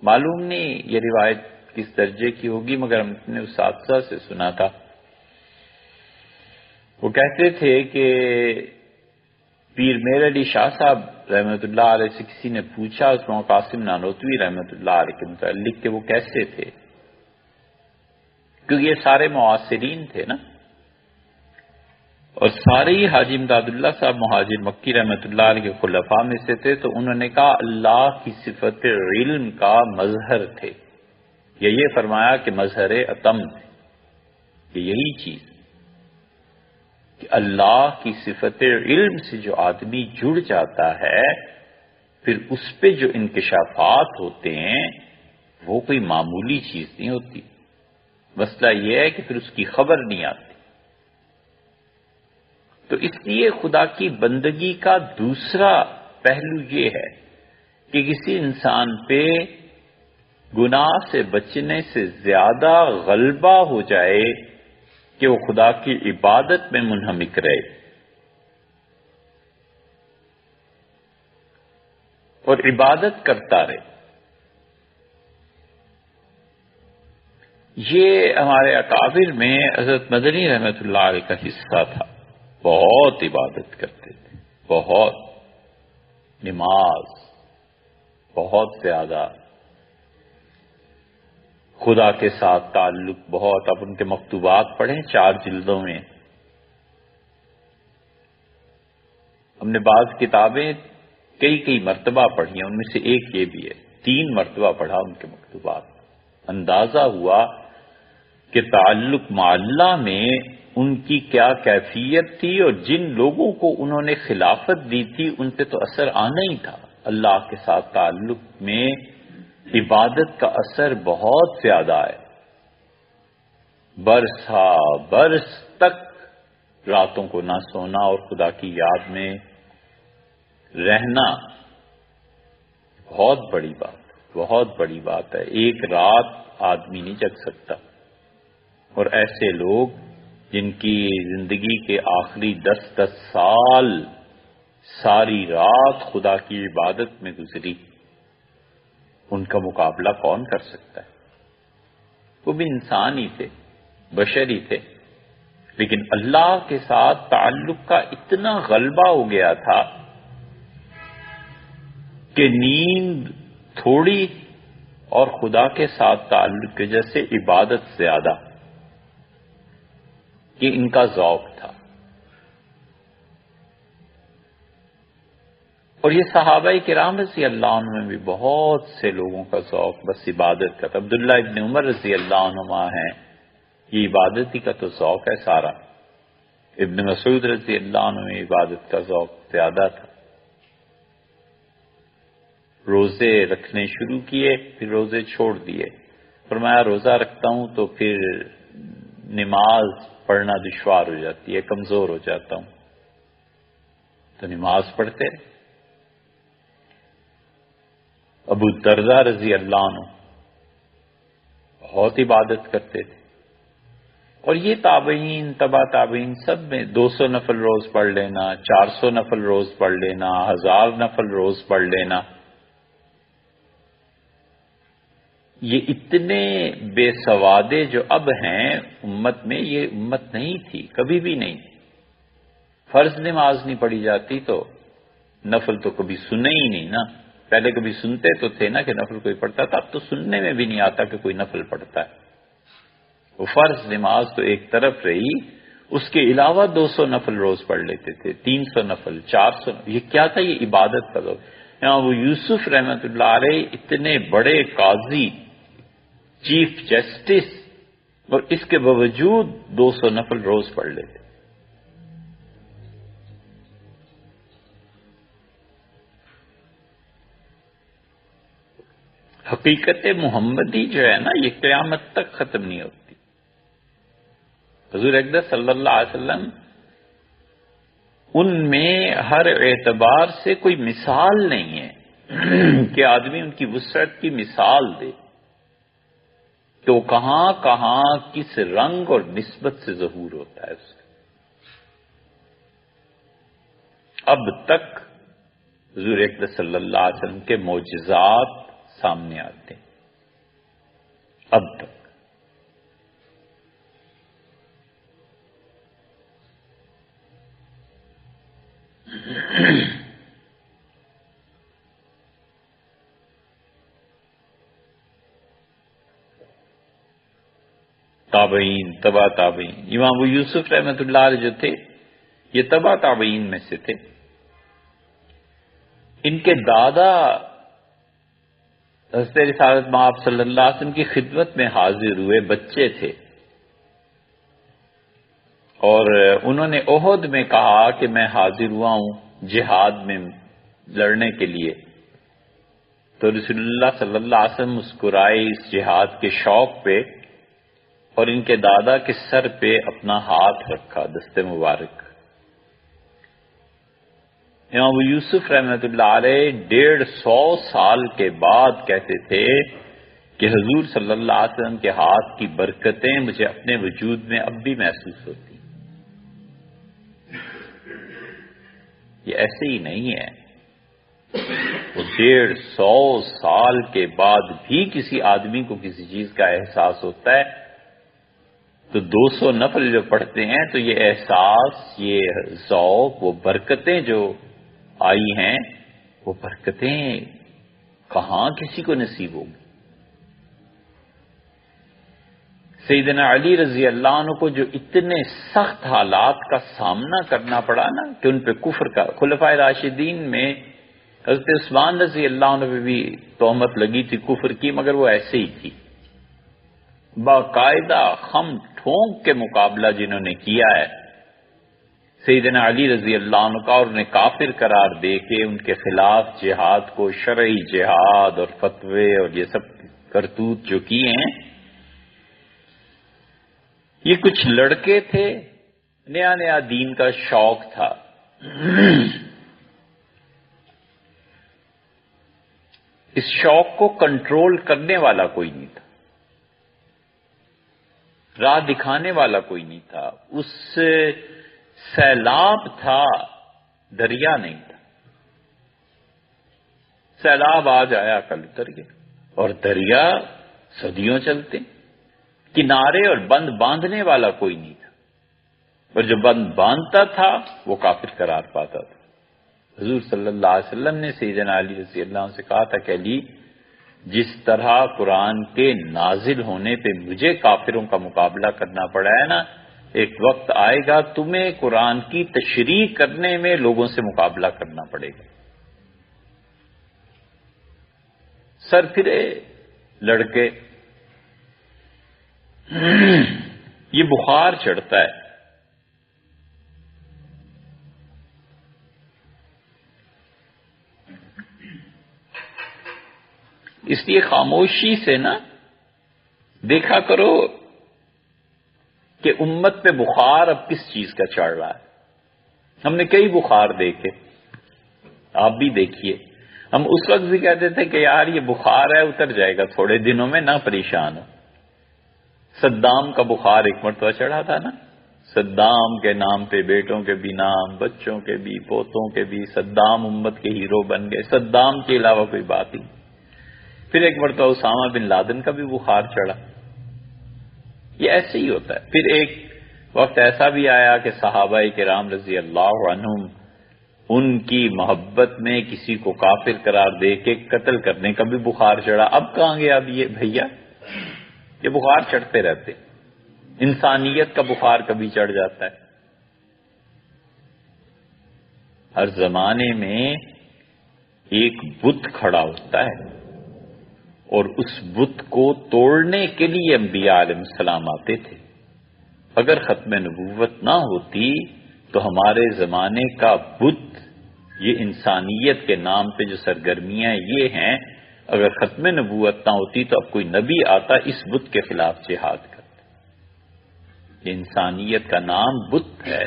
معلوم نہیں یہ روایت کس درجے کی ہوگی، مگر ہم نے اساتذہ سے سنا تھا، وہ کہتے تھے کہ پیر میر علی شاہ صاحب رحمۃ اللہ علیہ سے کسی نے پوچھا عثمان قاسم نانوتوی رحمۃ اللہ علیہ کے متعلق کہ وہ کیسے تھے، کیونکہ یہ سارے معاصرین تھے نا، اور سارے ہی حاجی امداد اللہ صاحب مہاجر مکی رحمۃ اللہ علیہ کے خلفاء میں سے تھے، تو انہوں نے کہا اللہ کی صفت علم کا مظہر تھے، یا یہ فرمایا کہ مظہر اتم تھے، کہ یہی چیز کہ اللہ کی صفت علم سے جو آدمی جڑ جاتا ہے، پھر اس پہ جو انکشافات ہوتے ہیں وہ کوئی معمولی چیز نہیں ہوتی۔ مسئلہ یہ ہے کہ پھر اس کی خبر نہیں آتی۔ تو اس لیے خدا کی بندگی کا دوسرا پہلو یہ ہے کہ کسی انسان پہ گناہ سے بچنے سے زیادہ غلبہ ہو جائے کہ وہ خدا کی عبادت میں منہمک رہے، اور عبادت کرتا رہے۔ یہ ہمارے اکابر میں حضرت مدنی رحمۃ اللہ علیہ کا حصہ تھا، بہت عبادت کرتے تھے، بہت نماز، بہت زیادہ خدا کے ساتھ تعلق بہت۔ اب ان کے مکتوبات پڑھیں 4 جلدوں میں، ہم نے بعض کتابیں کئی مرتبہ پڑھی ہیں، ان میں سے ایک یہ بھی ہے، 3 مرتبہ پڑھا ان کے مکتوبات، اندازہ ہوا کہ تعلق مع اللہ میں ان کی کیا کیفیت تھی، اور جن لوگوں کو انہوں نے خلافت دی تھی ان پہ تو اثر آنا ہی تھا۔ اللہ کے ساتھ تعلق میں عبادت کا اثر بہت زیادہ ہے، برس تک راتوں کو نہ سونا اور خدا کی یاد میں رہنا بہت بڑی بات، بہت بڑی بات ہے. ایک رات آدمی نہیں جگ سکتا، اور ایسے لوگ جن کی زندگی کے آخری 10 سال ساری رات خدا کی عبادت میں گزری، ان کا مقابلہ کون کر سکتا ہے؟ وہ بھی انسان ہی تھے، بشر ہی تھے، لیکن اللہ کے ساتھ تعلق کا اتنا غلبہ ہو گیا تھا کہ نیند تھوڑی اور خدا کے ساتھ تعلق کی وجہ سے عبادت زیادہ، یہ ان کا ذوق تھا. اور یہ صحابہ کرام رضی اللہ عنہ میں بھی بہت سے لوگوں کا ذوق بس عبادت کا تھا. عبداللہ ابن عمر رضی اللہ عنہما ہیں، یہ عبادت ہی کا تو ذوق ہے سارا. ابن مسعود رضی اللہ عنہ میں عبادت کا ذوق زیادہ تھا. روزے رکھنے شروع کیے، پھر روزے چھوڑ دیے. فرمایا روزہ رکھتا ہوں تو پھر نماز پڑھنا دشوار ہو جاتی ہے، کمزور ہو جاتا ہوں، تو نماز پڑھتے رہے. ابو الدرداء رضی اللہ عنہ بہت عبادت کرتے تھے. اور یہ تابعین، تبع تابعین سب میں 200 نفل روز پڑھ لینا، 400 نفل روز پڑھ لینا، 1000 نفل روز پڑھ لینا، یہ اتنے بے سوادے جو اب ہیں امت میں، یہ امت نہیں تھی، کبھی بھی نہیں تھی. فرض نماز نہیں پڑھی جاتی تو نفل تو کبھی سنے ہی نہیں نا. پہلے کبھی سنتے تو تھے نا کہ نفل کوئی پڑھتا تھا، اب تو سننے میں بھی نہیں آتا کہ کوئی نفل پڑھتا ہے. وہ فرض نماز تو ایک طرف رہی، اس کے علاوہ 200 نفل روز پڑھ لیتے تھے، 300 نفل، 400 نفل. یہ کیا تھا؟ یہ عبادت کا لوگ. یہاں وہ یوسف رحمت اللہ علیہ اتنے بڑے قاضی، چیف جسٹس، اور اس کے باوجود 200 نفل روز پڑھ لیتے. حقیقت محمدی جو ہے نا، یہ قیامت تک ختم نہیں ہوتی. حضور اقدس صلی اللہ علیہ وسلم ان میں ہر اعتبار سے کوئی مثال نہیں ہے کہ آدمی ان کی وسعت کی مثال دے کہ وہ کہاں کہاں کس رنگ اور نسبت سے ظہور ہوتا ہے اس کا. اب تک حضور اقدس صلی اللہ علیہ وسلم کے معجزات سامنے آتے ہیں، اب تک. تابعین، تبع تابعین. امام ابو یوسف رحمت اللہ علیہ جو تھے یہ تبع تابعین میں سے تھے. ان کے دادا حضرت رسالت مآب صلی اللہ علیہ وسلم کی خدمت میں حاضر ہوئے، بچے تھے، اور انہوں نے احد میں کہا کہ میں حاضر ہوا ہوں جہاد میں لڑنے کے لیے. تو رسول اللہ صلی اللہ علیہ وسلم مسکرائے اس جہاد کے شوق پہ، اور ان کے دادا کے سر پہ اپنا ہاتھ رکھا، دست مبارک. امام ابو یوسف رحمت اللہ علیہ 150 سال کے بعد کہتے تھے کہ حضور صلی اللہ علیہ وسلم کے ہاتھ کی برکتیں مجھے اپنے وجود میں اب بھی محسوس ہوتی. یہ ایسے ہی نہیں ہے. وہ 150 سال کے بعد بھی کسی آدمی کو کسی چیز کا احساس ہوتا ہے تو 200 نفل جو پڑھتے ہیں تو یہ احساس، یہ ذوق، وہ برکتیں جو آئی ہیں، وہ برکتیں کہاں کسی کو نصیب ہوگی. سیدنا علی رضی اللہ عنہ کو جو اتنے سخت حالات کا سامنا کرنا پڑا نا کہ ان پہ کفر کا، خلفائے راشدین میں حضرت عثمان رضی اللہ عنہ پہ بھی تہمت لگی تھی کفر کی، مگر وہ ایسے ہی تھی. باقاعدہ خم ٹھونک کے مقابلہ جنہوں نے کیا ہے سیدنا علی رضی اللہ عنہ کا، اور انہیں کافر قرار دے کے ان کے خلاف جہاد کو، شرعی جہاد اور فتوے اور یہ سب کرتوت جو کیے ہیں. یہ کچھ لڑکے تھے، نیا نیا دین کا شوق تھا. اس شوق کو کنٹرول کرنے والا کوئی نہیں تھا، راہ دکھانے والا کوئی نہیں تھا، اس سیلاب تھا، دریا نہیں تھا۔ سیلاب آج آیا کل اتر گیا، اور دریا صدیوں چلتے، کنارے اور بند باندھنے والا کوئی نہیں تھا، اور جو بند باندھتا تھا وہ کافر قرار پاتا تھا۔ حضور صلی اللہ علیہ وسلم نے سیدنا علی رضی اللہ عنہ سے کہا تھا کہ علی، جس طرح قرآن کے نازل ہونے پہ مجھے کافروں کا مقابلہ کرنا پڑا ہے نا، ایک وقت آئے گا تمہیں قرآن کی تشریح کرنے میں لوگوں سے مقابلہ کرنا پڑے گا۔ سر پھرے لڑکے، یہ بخار چڑھتا ہے۔ اس لیے خاموشی سے نا دیکھا کرو کہ امت پہ بخار اب کس چیز کا چڑھ رہا ہے۔ ہم نے کئی بخار دیکھے، آپ بھی دیکھیے۔ ہم اس وقت بھی کہتے تھے کہ یار یہ بخار ہے، اتر جائے گا تھوڑے دنوں میں، نہ پریشان ہو۔ صدام کا بخار ایک مرتبہ چڑھا تھا نا، صدام کے نام پہ بیٹوں کے بھی نام، بچوں کے بھی، پوتوں کے بھی، صدام امت کے ہیرو بن گئے، صدام کے علاوہ کوئی بات ہی نہیں۔ پھر ایک مرتبہ اسامہ بن لادن کا بھی بخار چڑھا۔ یہ ایسے ہی ہوتا ہے۔ پھر ایک وقت ایسا بھی آیا کہ صحابہ کرام رضی اللہ عنہم، ان کی محبت میں کسی کو کافر قرار دے کے قتل کرنے کا بھی بخار چڑھا۔ اب کہاں گیا اب یہ بھیا؟ یہ بخار چڑھتے رہتے، انسانیت کا بخار کبھی چڑھ جاتا ہے۔ ہر زمانے میں ایک بت کھڑا ہوتا ہے، اور اس بت کو توڑنے کے لیے انبیاء علیہ السلام آتے تھے۔ اگر ختم نبوت نہ ہوتی تو ہمارے زمانے کا بت، یہ انسانیت کے نام پہ جو سرگرمیاں یہ ہیں، اگر ختم نبوت نہ ہوتی تو اب کوئی نبی آتا اس بت کے خلاف جہاد کرتا۔ یہ انسانیت کا نام بت ہے،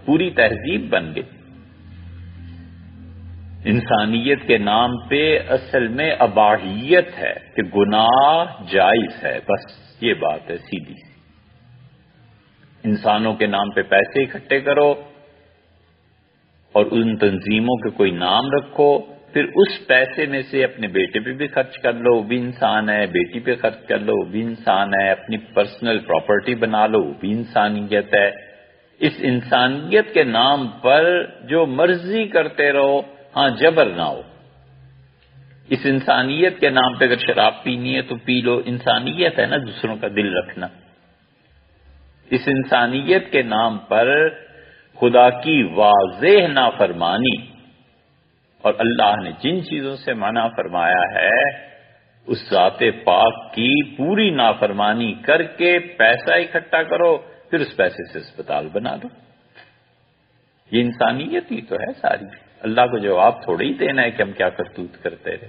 پوری تہذیب بن گئی۔ انسانیت کے نام پہ اصل میں اباحیت ہے کہ گناہ جائز ہے، بس یہ بات ہے سیدھی سی۔ انسانوں کے نام پہ پیسے اکٹھے کرو اور ان تنظیموں کے کوئی نام رکھو، پھر اس پیسے میں سے اپنے بیٹے پہ بھی خرچ کر لو، وہ بھی انسان ہے، بیٹی پہ خرچ کر لو، وہ بھی انسان ہے، اپنی پرسنل پراپرٹی بنا لو، وہ بھی انسانیت ہے۔ اس انسانیت کے نام پر جو مرضی کرتے رہو، ہاں جبر نہ ہو۔ اس انسانیت کے نام پہ اگر شراب پینی ہے تو پی لو، انسانیت ہے نا دوسروں کا دل رکھنا۔ اس انسانیت کے نام پر خدا کی واضح نافرمانی، اور اللہ نے جن چیزوں سے منع فرمایا ہے اس ذات پاک کی پوری نافرمانی کر کے پیسہ اکٹھا کرو، پھر اس پیسے سے اسپتال بنا دو۔ یہ انسانیت ہی تو ہے ساری۔ اللہ کو جواب تھوڑی ہی دینا ہے کہ ہم کیا کرتوت کرتے رہے۔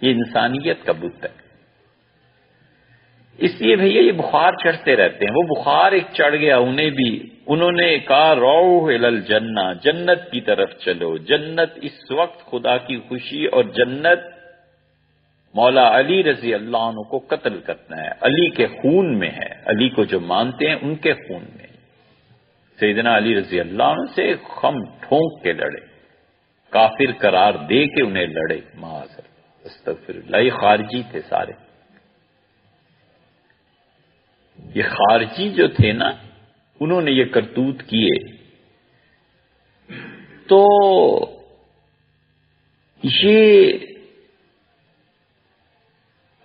یہ انسانیت کا بت ہے۔ اس لیے بھیا یہ بخار چڑھتے رہتے ہیں۔ وہ بخار ایک چڑھ گیا انہیں بھی، انہوں نے کہا روح الی الجنہ، جنت کی طرف چلو۔ جنت اس وقت خدا کی خوشی، اور جنت مولا علی رضی اللہ عنہ کو قتل کرنا ہے، علی کے خون میں ہے، علی کو جو مانتے ہیں ان کے خون میں۔ سیدنا علی رضی اللہ عنہ سے خم ٹھونک کے لڑے، کافر قرار دے کے انہیں لڑے، معاذ اللہ، استغفر اللہ۔ یہ خارجی تھے سارے، یہ خارجی جو تھے نا، انہوں نے یہ کرتوت کیے۔ تو یہ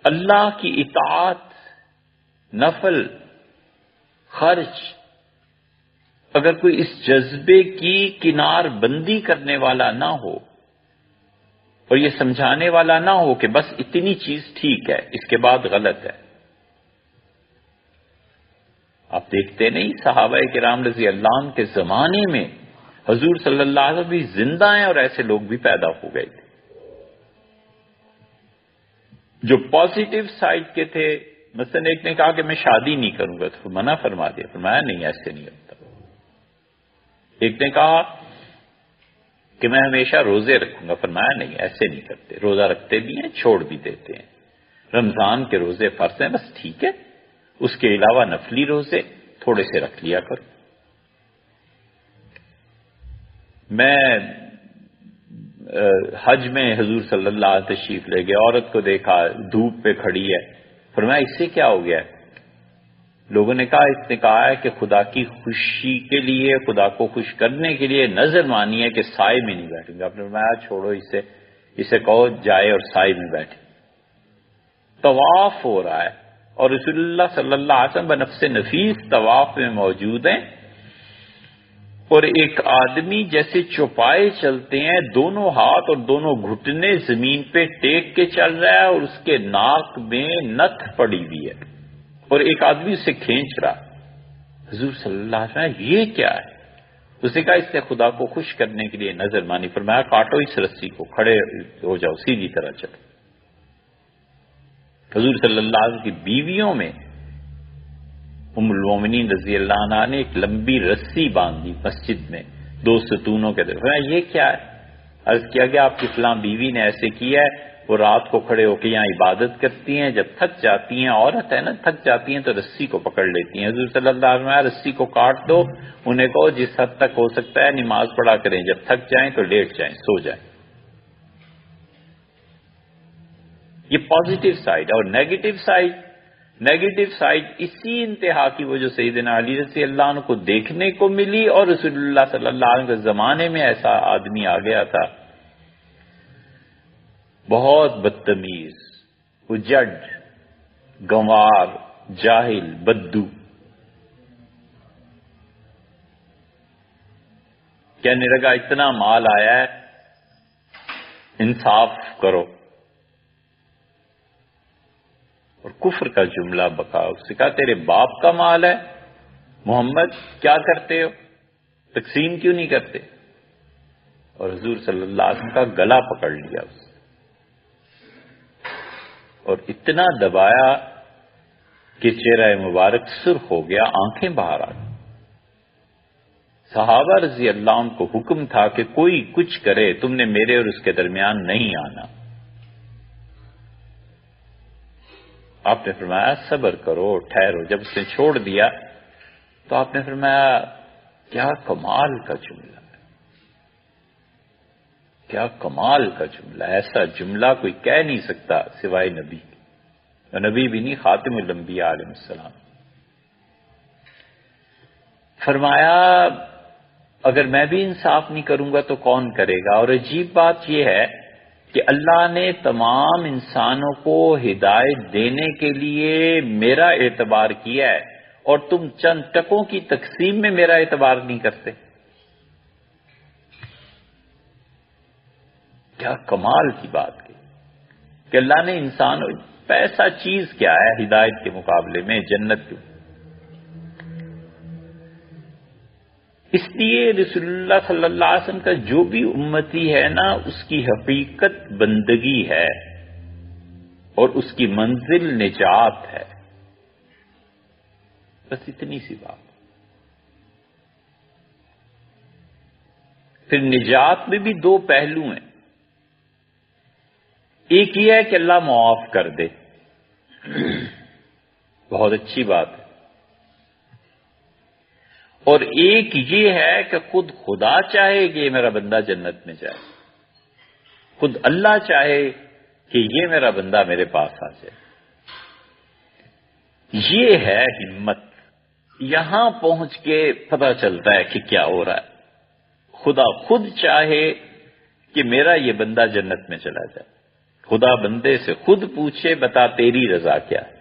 اللہ کی اطاعت، نفل، خرچ، اگر کوئی اس جذبے کی کنار بندی کرنے والا نہ ہو اور یہ سمجھانے والا نہ ہو کہ بس اتنی چیز ٹھیک ہے، اس کے بعد غلط ہے۔ آپ دیکھتے نہیں صحابہ کرام رضی اللہ عنہ کے زمانے میں حضور صلی اللہ علیہ وسلم بھی زندہ ہیں اور ایسے لوگ بھی پیدا ہو گئے تھے جو پازیٹیو سائڈ کے تھے۔ مثلا ایک نے کہا کہ میں شادی نہیں کروں گا تو منع فرما دیا، فرمایا نہیں ایسے نہیں ہوتا۔ ایک نے کہا کہ میں ہمیشہ روزے رکھوں گا. فرمایا نہیں، ایسے نہیں کرتے. روزہ رکھتے بھی ہیں، چھوڑ بھی دیتے ہیں. رمضان کے روزے فرض ہیں، بس ٹھیک ہے. اس کے علاوہ نفلی روزے تھوڑے سے رکھ لیا کرو. میں حج میں حضور صلی اللہ علیہ وسلم تشریف لے گئے، عورت کو دیکھا دھوپ پہ کھڑی ہے. فرمایا اس سے کیا ہو گیا ہے؟ لوگوں نے کہا اس نے کہا ہے کہ خدا کی خوشی کے لیے، خدا کو خوش کرنے کے لیے نظر مانی ہے کہ سائے میں نہیں بیٹھوں گا. آپ نے فرمایا چھوڑو اسے کہو جائے اور سائے میں بیٹھے. طواف ہو رہا ہے اور رسول اللہ صلی اللہ علیہ وسلم بنفس نفیس طواف میں موجود ہیں، اور ایک آدمی جیسے چوپائے چلتے ہیں دونوں ہاتھ اور دونوں گھٹنے زمین پہ ٹیک کے چل رہا ہے، اور اس کے ناک میں نتھ پڑی ہوئی ہے، اور ایک آدمی اسے کھینچ رہا. حضور صلی اللہ علیہ وسلم یہ کیا ہے؟ اس نے کہا اس نے خدا کو خوش کرنے کے لیے نظر مانی. فرمایا کاٹو اس رسی کو، کھڑے ہو جاؤ، سیدھی طرح چلو. حضور صلی اللہ علیہ وسلم کی بیویوں میں ام المومنین رضی اللہ عنہا نے ایک لمبی رسی باندھی مسجد میں 2 ستونوں کے در. فرمایا یہ کیا ہے؟ عرض کیا کہ آپ کی فلاں بیوی نے ایسے کیا ہے، وہ رات کو کھڑے ہو کے یہاں عبادت کرتی ہیں، جب تھک جاتی ہیں، عورت ہے نا، تھک جاتی ہیں تو رسی کو پکڑ لیتی ہیں. حضور صلی اللہ علیہ وسلم رسی کو کاٹ دو، انہیں کہو جس حد تک ہو سکتا ہے نماز پڑھا کریں، جب تھک جائیں تو لیٹ جائیں، سو جائیں. یہ پازیٹو سائڈ. اور نیگیٹو سائڈ اسی انتہا کی وہ جو سیدنا علی رضی اللہ عنہ کو دیکھنے کو ملی، اور رسول اللہ صلی اللہ علیہ وسلم کے زمانے میں ایسا آدمی آ گیا تھا، بہت بدتمیز، اجڑ، گنوار، جاہل، بدو. کہنے لگا اتنا مال آیا ہے، انصاف کرو. اور کفر کا جملہ بکا. اس سے کہا تیرے باپ کا مال ہے محمد، کیا کرتے ہو، تقسیم کیوں نہیں کرتے؟ اور حضور صلی اللہ علیہ وسلم کا گلا پکڑ لیا اس نے، اور اتنا دبایا کہ چہرہ مبارک سرخ ہو گیا، آنکھیں باہر آ گئی. صحابہ رضی اللہ عنہ کو حکم تھا کہ کوئی کچھ کرے، تم نے میرے اور اس کے درمیان نہیں آنا. آپ نے فرمایا صبر کرو، ٹھہرو. جب اس نے چھوڑ دیا تو آپ نے فرمایا کیا کمال کا جملہ ہے، کیا کمال کا جملہ. ایسا جملہ کوئی کہہ نہیں سکتا سوائے نبی، اور نبی بھی نہیں، خاتم الانبیاء علیہ السلام. فرمایا اگر میں بھی انصاف نہیں کروں گا تو کون کرے گا؟ اور عجیب بات یہ ہے کہ اللہ نے تمام انسانوں کو ہدایت دینے کے لیے میرا اعتبار کیا ہے، اور تم چند ٹکوں کی تقسیم میں میرا اعتبار نہیں کرتے. کیا کمال کی بات کی کہ اللہ نے انسانوں، پیسہ چیز کیا ہے ہدایت کے مقابلے میں، جنت کیوں. اس لیے رسول اللہ صلی اللہ علیہ وسلم کا جو بھی امتی ہے نا، اس کی حقیقت بندگی ہے اور اس کی منزل نجات ہے. بس اتنی سی بات. پھر نجات میں بھی 2 پہلو ہیں. ایک یہ ہے کہ اللہ معاف کر دے، بہت اچھی بات ہے. اور ایک یہ ہے کہ خود خدا چاہے کہ یہ میرا بندہ جنت میں جائے، خود اللہ چاہے کہ یہ میرا بندہ میرے پاس آ جائے. یہ ہے ہمت. یہاں پہنچ کے پتہ چلتا ہے کہ کیا ہو رہا ہے. خدا خود چاہے کہ میرا یہ بندہ جنت میں چلا جائے. خدا بندے سے خود پوچھے بتا تیری رضا کیا ہے.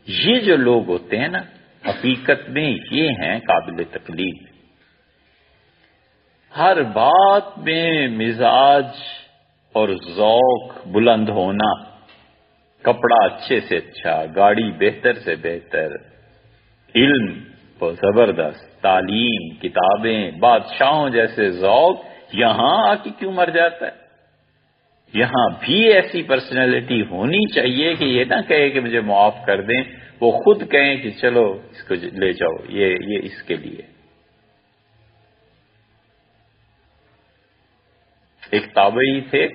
یہ جو لوگ ہوتے ہیں نا، حقیقت میں یہ ہیں قابل تقلید. ہر بات میں مزاج اور ذوق بلند ہونا، کپڑا اچھے سے اچھا، گاڑی بہتر سے بہتر، علم بہت زبردست، تعلیم، کتابیں، بادشاہوں جیسے ذوق، یہاں آ کے کیوں مر جاتا ہے؟ یہاں بھی ایسی پرسنالٹی ہونی چاہیے کہ یہ نہ کہے کہ مجھے معاف کر دیں، وہ خود کہیں کہ چلو اس کو لے جاؤ، یہ اس کے لیے. ایک تابعی تھے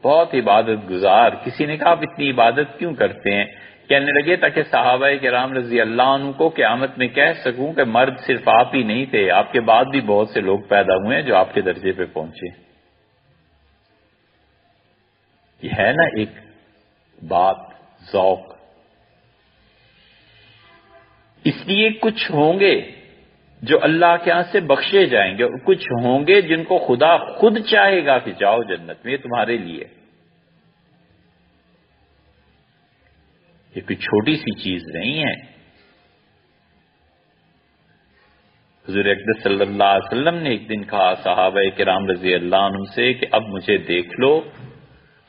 بہت عبادت گزار. کسی نے کہا آپ اتنی عبادت کیوں کرتے ہیں؟ کہنے لگے تاکہ صحابہ کرام رضی اللہ عنہ کو قیامت میں کہہ سکوں کہ مرد صرف آپ ہی نہیں تھے، آپ کے بعد بھی بہت سے لوگ پیدا ہوئے ہیں جو آپ کے درجے پہ پہنچے. یہ ہے نا ایک بات، ذوق. اس لیے کچھ ہوں گے جو اللہ کے ہاں سے بخشے جائیں گے، اور کچھ ہوں گے جن کو خدا خود چاہے گا کہ جاؤ جنت میں، یہ تمہارے لیے. یہ کوئی چھوٹی سی چیز نہیں ہے. حضور اقدس صلی اللہ علیہ وسلم نے ایک دن کہا صحابہ کرام رضی اللہ عنہ سے کہ اب مجھے دیکھ لو،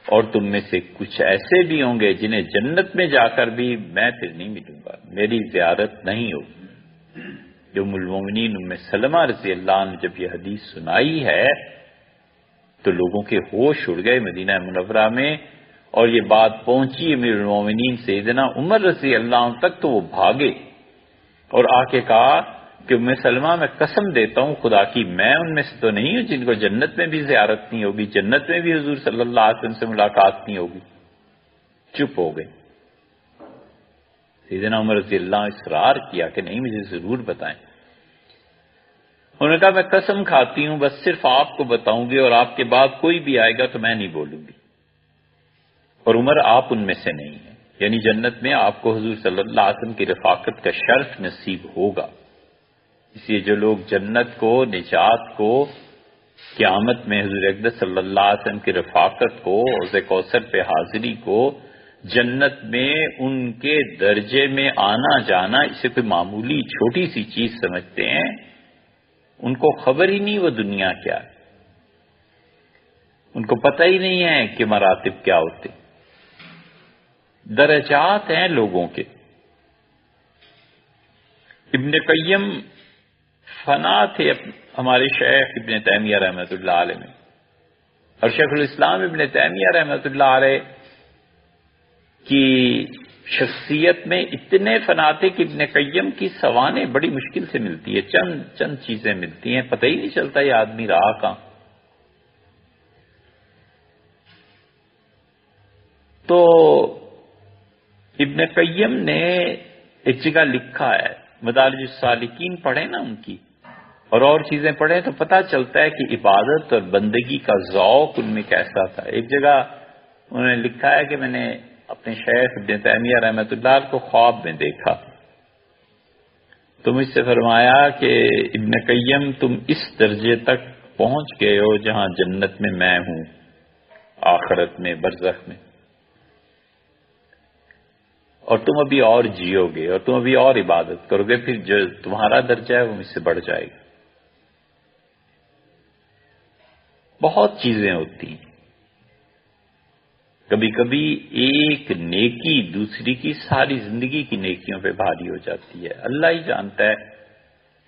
اور تم میں سے کچھ ایسے بھی ہوں گے جنہیں جنت میں جا کر بھی میں پھر نہیں ملوں گا، میری زیارت نہیں ہوگی. جو ام المومنین ام سلمہ رضی اللہ عنہ جب یہ حدیث سنائی ہے تو لوگوں کے ہوش اڑ گئے مدینہ منورہ میں، اور یہ بات پہنچی امیر المومنین سیدنا عمر رضی اللہ عنہ تک تو وہ بھاگے اور آ کے کہا کہ ام سلمہ میں قسم دیتا ہوں خدا کی، میں ان میں سے تو نہیں ہوں جن کو جنت میں بھی زیارت نہیں ہوگی، جنت میں بھی حضور صلی اللہ علیہ وسلم سے ملاقات نہیں ہوگی. چپ ہو گئے. سیدنا عمر رضی اللہ عنہ اصرار کیا کہ نہیں، مجھے ضرور بتائیں. انہوں نے کہا میں قسم کھاتی ہوں بس صرف آپ کو بتاؤں گی، اور آپ کے بعد کوئی بھی آئے گا تو میں نہیں بولوں گی. اور عمر آپ ان میں سے نہیں ہیں، یعنی جنت میں آپ کو حضور صلی اللہ علیہ وسلم کی رفاقت کا شرف نصیب ہوگا. اس لیے جو لوگ جنت کو، نجات کو، قیامت میں حضور اقدس صلی اللہ علیہ وسلم کی رفاقت کو، حوض کوثر پہ حاضری کو، جنت میں ان کے درجے میں آنا جانا اسے کوئی معمولی چھوٹی سی چیز سمجھتے ہیں، ان کو خبر ہی نہیں وہ دنیا کیا ہے. ان کو پتہ ہی نہیں ہے کہ مراتب کیا ہوتے، درجات ہیں لوگوں کے. ابن قیم فنا تھے ہمارے شیخ ابن تیمیہ رحمۃ اللہ علیہ میں، اور شیخ الاسلام ابن تیمیہ رحمۃ اللہ علیہ کی شخصیت میں اتنے فنا تھے کہ ابن قیم کی سوانح بڑی مشکل سے ملتی ہے، چند چیزیں ملتی ہیں، پتہ ہی نہیں چلتا یہ آدمی رہا کہاں. تو ابن قیم نے ایک جگہ لکھا ہے، مدارج السالکین پڑھیں نا ان کی، اور چیزیں پڑھیں تو پتہ چلتا ہے کہ عبادت اور بندگی کا ذوق ان میں کیسا تھا. ایک جگہ انہوں نے لکھا ہے کہ میں نے اپنے شیخ ابن تیمیہ رحمۃ اللہ کو خواب میں دیکھا تو مجھ سے فرمایا کہ ابن قیم تم اس درجے تک پہنچ گئے ہو جہاں جنت میں میں ہوں، آخرت میں، برزخ میں، اور تم ابھی اور جیو گے اور تم ابھی اور عبادت کرو گے، پھر جو تمہارا درجہ ہے وہ مجھ سے بڑھ جائے گا. بہت چیزیں ہوتی ہیں، کبھی کبھی ایک نیکی دوسری کی ساری زندگی کی نیکیوں پہ بھاری ہو جاتی ہے. اللہ ہی جانتا ہے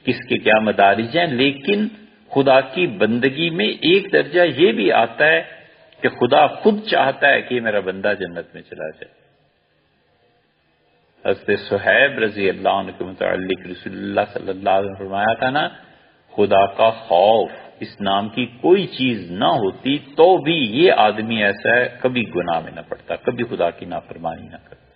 کس کے کیا مدارج ہیں، لیکن خدا کی بندگی میں ایک درجہ یہ بھی آتا ہے کہ خدا خود چاہتا ہے کہ یہ میرا بندہ جنت میں چلا جائے. حضرت صہیب رضی اللہ عنہ کے متعلق رسول اللہ صلی اللہ علیہ وسلم فرمایا تھا نا، خدا کا خوف اس نام کی کوئی چیز نہ ہوتی تو بھی یہ آدمی ایسا ہے کبھی گناہ میں نہ پڑتا، کبھی خدا کی نافرمانی نہ کرتا.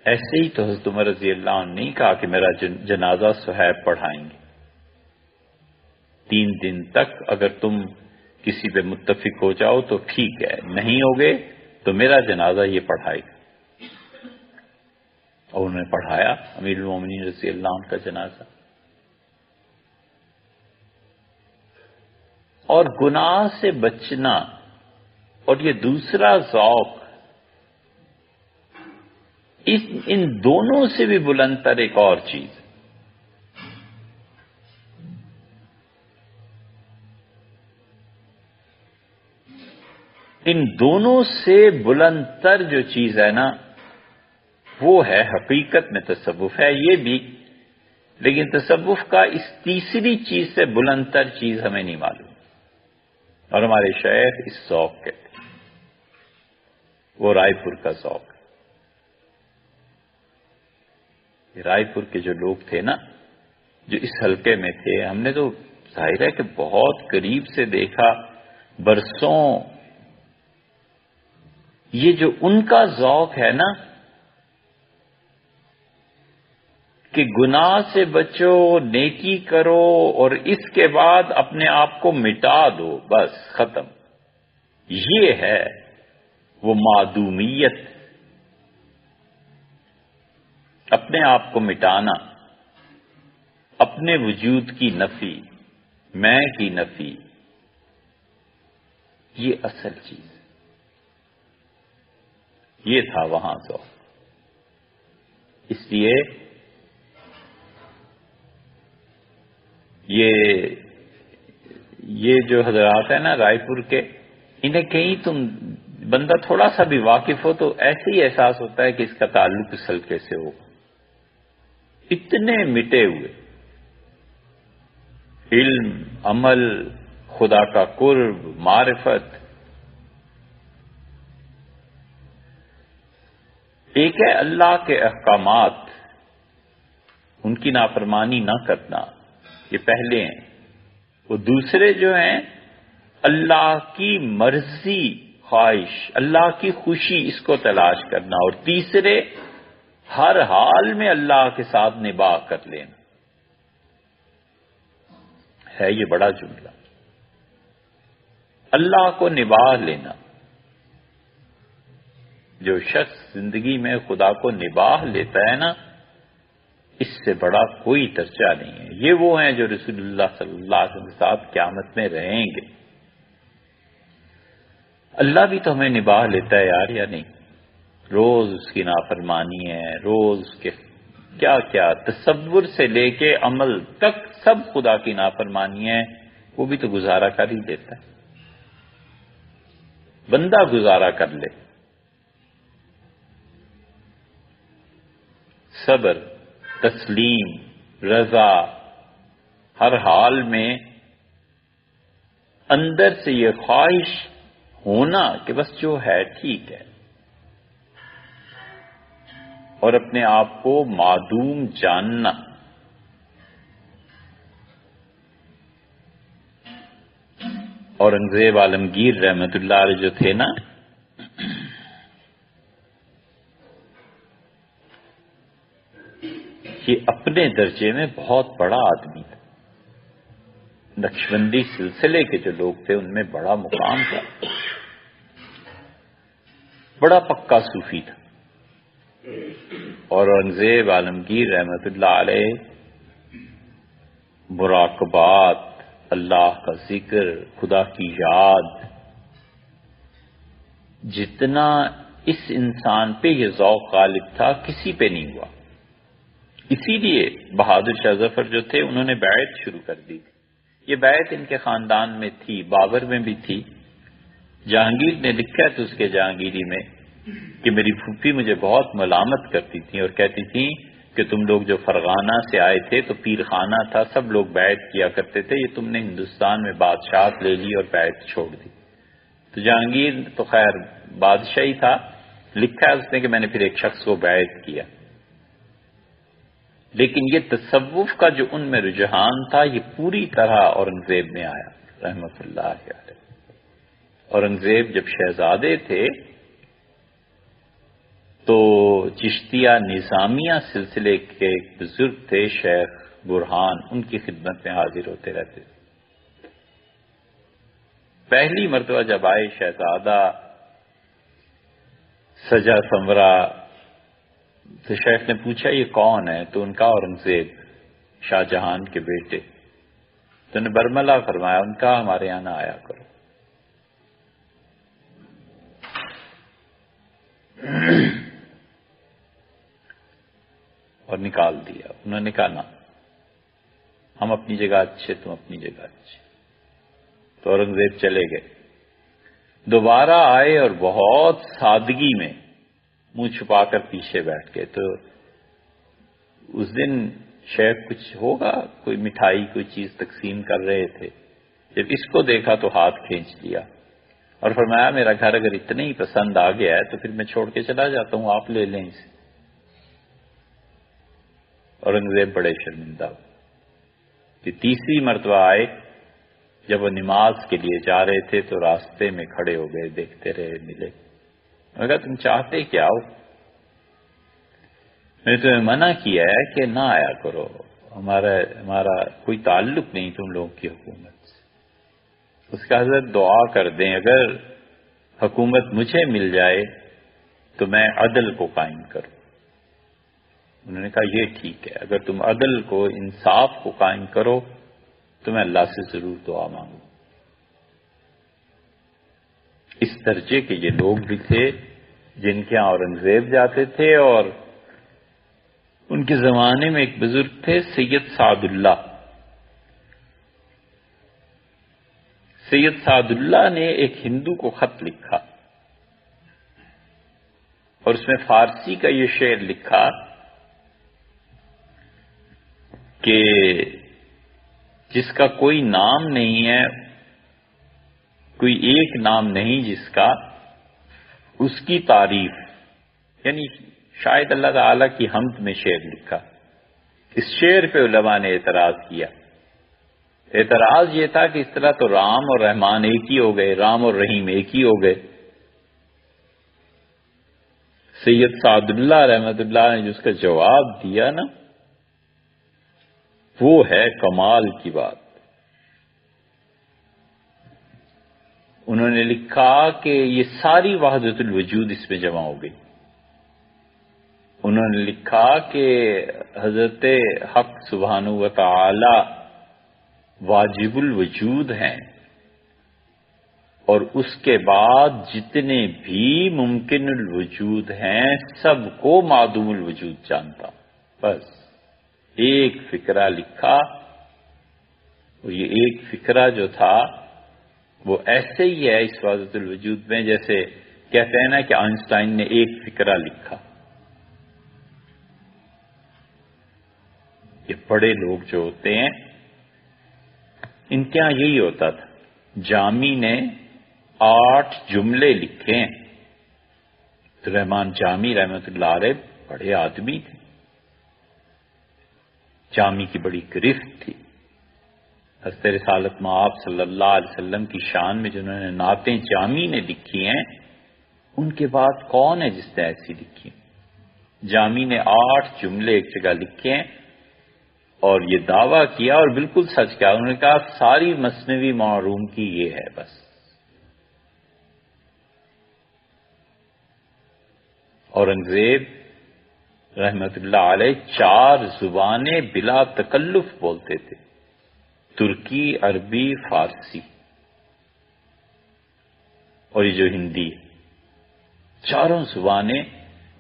ایسے ہی تو حضرت عمر رضی اللہ عنہ نے کہا کہ میرا جنازہ صہیب پڑھائیں گے. 3 دن تک اگر تم کسی پہ متفق ہو جاؤ تو ٹھیک ہے، نہیں ہوگے تو میرا جنازہ یہ پڑھائے گا. اور انہوں نے پڑھایا امیر المومنین رضی اللہ عنہ کا جنازہ. اور گناہ سے بچنا اور یہ دوسرا ذوق، ان دونوں سے بھی بلند تر ایک اور چیز، ان دونوں سے بلند تر جو چیز ہے نا وہ ہے حقیقت میں تصوف ہے یہ بھی، لیکن تصوف کا اس تیسری چیز سے بلند تر چیز ہمیں نہیں معلوم. اور ہمارے شیخ اس ذوق کہتے ہیں، وہ رائے پور کا ذوق. رائے پور کے جو لوگ تھے نا، جو اس حلقے میں تھے، ہم نے تو ظاہر ہے کہ بہت قریب سے دیکھا، برسوں. یہ جو ان کا ذوق ہے نا کہ گناہ سے بچو، نیکی کرو اور اس کے بعد اپنے آپ کو مٹا دو، بس ختم. یہ ہے وہ معدومیت، اپنے آپ کو مٹانا، اپنے وجود کی نفی، میں کی نفی. یہ اصل چیز، یہ تھا وہاں ذوق. اس لیے یہ جو حضرات ہیں نا رائے پور کے، انہیں کہیں تم بندہ تھوڑا سا بھی واقف ہو تو ایسے ہی احساس ہوتا ہے کہ اس کا تعلق اس حلقے سے ہو. اتنے مٹے ہوئے، علم، عمل، خدا کا قرب، معرفت. ایک ہے اللہ کے احکامات، ان کی نافرمانی نہ کرنا، یہ پہلے ہیں. وہ دوسرے جو ہیں اللہ کی مرضی، خواہش، اللہ کی خوشی، اس کو تلاش کرنا. اور تیسرے ہر حال میں اللہ کے ساتھ نباہ کر لینا. ہے یہ بڑا جملہ، اللہ کو نباہ لینا. جو شخص زندگی میں خدا کو نباہ لیتا ہے نا، اس سے بڑا کوئی درجہ نہیں ہے. یہ وہ ہیں جو رسول اللہ صلی اللہ علیہ وسلم کے ساتھ قیامت میں رہیں گے. اللہ بھی تو ہمیں نباہ لیتا ہے یار، یا نہیں؟ روز اس کی نافرمانی ہے، روز اس کے کیا کیا تصور سے لے کے عمل تک سب خدا کی نافرمانی ہے. وہ بھی تو گزارا کر ہی دیتا ہے. بندہ گزارا کر لے. صبر، تسلیم، رضا، ہر حال میں اندر سے یہ خواہش ہونا کہ بس جو ہے ٹھیک ہے، اور اپنے آپ کو معدوم جاننا. اورنگزیب عالمگیر رحمت اللہ علیہ جو تھے نا، یہ اپنے درجے میں بہت بڑا آدمی تھا. نقشبندی سلسلے کے جو لوگ تھے ان میں بڑا مقام تھا، بڑا پکا صوفی تھا. اور اورنگزیب عالمگیر رحمت اللہ علیہ مراقبات، اللہ کا ذکر، خدا کی یاد، جتنا اس انسان پہ یہ ذوق غالب تھا کسی پہ نہیں ہوا. اسی لیے بہادر شاہ ظفر جو تھے انہوں نے بیعت شروع کر دی تھی. یہ بیعت ان کے خاندان میں تھی، بابر میں بھی تھی. جہانگیر نے لکھا تو اس کے جہانگیری میں کہ میری پھوپھی مجھے بہت ملامت کرتی تھیں اور کہتی تھیں کہ تم لوگ جو فرغانہ سے آئے تھے تو پیر خانہ تھا، سب لوگ بیعت کیا کرتے تھے، یہ تم نے ہندوستان میں بادشاہت لے لی اور بیعت چھوڑ دی. تو جہانگیر تو خیر بادشاہ ہی تھا، لکھا ہے اس نے کہ میں نے پھر ایک شخص کو بیعت کیا. لیکن یہ تصوف کا جو ان میں رجحان تھا یہ پوری طرح اورنگزیب میں آیا رحمت اللہ علیہ. اورنگزیب جب شہزادے تھے تو چشتیہ نظامیہ سلسلے کے ایک بزرگ تھے شیخ برہان، ان کی خدمت میں حاضر ہوتے رہتے تھے. پہلی مرتبہ جب آئے شہزادہ سجا سنورا تو شیخ نے پوچھا یہ کون ہے؟ تو ان کا اورنگزیب شاہ جہان کے بیٹے. تو نے برملا فرمایا، ان کا ہمارے یہاں نہ آیا کرو. اور نکال دیا. انہوں نے کہا نہ، ہم اپنی جگہ اچھے، تم اپنی جگہ اچھے. تو اورنگزیب چلے گئے. دوبارہ آئے اور بہت سادگی میں منہ چھپا کر پیچھے بیٹھ گئے. تو اس دن شیخ کچھ ہوگا، کوئی مٹھائی کوئی چیز تقسیم کر رہے تھے. جب اس کو دیکھا تو ہاتھ کھینچ لیا اور فرمایا میرا گھر اگر اتنے ہی پسند آ گیا ہے تو پھر میں چھوڑ کے چلا جاتا ہوں، آپ لے لیں اسے. اورنگزیب بڑے شرمندہ ہوئے. کہ تیسری مرتبہ آئے، جب وہ نماز کے لیے جا رہے تھے تو راستے میں کھڑے ہو گئے، دیکھتے رہے، ملے۔ میں کہا تم چاہتے کیا ہو؟ میں نے تمہیں منع کیا ہے کہ نہ آیا کرو، ہمارا کوئی تعلق نہیں تم لوگوں کی حکومت سے۔ اس کا حضرت دعا کر دیں اگر حکومت مجھے مل جائے تو میں عدل کو قائم کروں۔ انہوں نے کہا یہ ٹھیک ہے، اگر تم عدل کو، انصاف کو قائم کرو تو میں اللہ سے ضرور دعا مانگوں۔ اس درجے کے یہ لوگ بھی تھے جن کے یہاں اورنگزیب جاتے تھے، اور ان کے زمانے میں ایک بزرگ تھے سید سعد اللہ۔ سید سعد اللہ نے ایک ہندو کو خط لکھا اور اس میں فارسی کا یہ شعر لکھا کہ جس کا کوئی نام نہیں ہے، کوئی ایک نام نہیں جس کا، اس کی تعریف، یعنی شاید اللہ تعالی کی حمد میں شعر لکھا۔ اس شعر پہ علماء نے اعتراض کیا۔ اعتراض یہ تھا کہ اس طرح تو رام اور رحمان ایک ہی ہو گئے، رام اور رحیم ایک ہی ہو گئے۔ سید سعد اللہ رحمت اللہ نے جو اس کا جواب دیا نا، وہ ہے کمال کی بات۔ انہوں نے لکھا کہ یہ ساری وحدت الوجود اس میں جمع ہو گئی۔ انہوں نے لکھا کہ حضرت حق سبحانہ و تعالی واجب الوجود ہیں، اور اس کے بعد جتنے بھی ممکن الوجود ہیں سب کو معدوم الوجود جانتا۔ بس ایک فقرہ لکھا، اور یہ ایک فقرہ جو تھا وہ ایسے ہی ہے اس وحدت الوجود میں جیسے کہتے ہیں نا کہ آئنسٹائن نے ایک فقرہ لکھا۔ یہ بڑے لوگ جو ہوتے ہیں ان کے یہاں یہی ہوتا تھا۔ جامی نے 8 جملے لکھے ہیں۔ رحمان جامی رحمت اللہ علیہ بڑے آدمی تھے، جامی کی بڑی گرفت تھی۔ حضرت رسالت مآب صلی اللہ علیہ وسلم کی شان میں جنہوں نے نعتیں جامی نے لکھی ہیں، ان کے بعد کون ہے جس نے ایسی لکھی؟ جامی نے 8 جملے ایک جگہ لکھے ہیں اور یہ دعویٰ کیا، اور بالکل سچ کہا۔ انہوں نے کہا ساری مثنوی معروم کی یہ ہے بس۔ اورنگزیب رحمت اللہ علیہ 4 زبانیں بلا تکلف بولتے تھے، ترکی، عربی، فارسی، اور یہ جو ہندی، چاروں زبانیں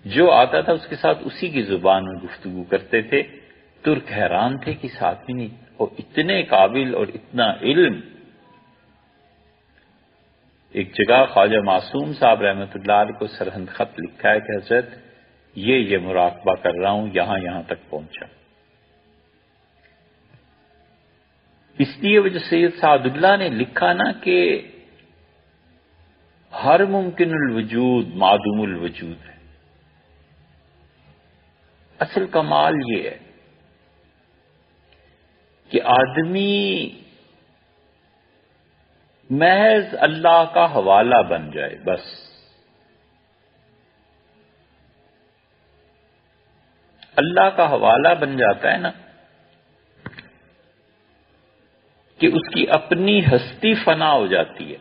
جو آتا تھا اس کے ساتھ اسی کی زبان میں گفتگو کرتے تھے۔ ترک حیران تھے کہ اس آدمی نے اور اتنے قابل اور اتنا علم۔ ایک جگہ خواجہ معصوم صاحب رحمت اللہ علیہ کو سرہند خط لکھا ہے کہ حضرت یہ مراقبہ کر رہا ہوں، یہاں تک پہنچا۔ اس لیے وہ جو سید سعد اللہ نے لکھا نا کہ ہر ممکن الوجود معدوم الوجود ہے، اصل کمال یہ ہے کہ آدمی محض اللہ کا حوالہ بن جائے بس۔ اللہ کا حوالہ بن جاتا ہے نا کہ اس کی اپنی ہستی فنا ہو جاتی ہے۔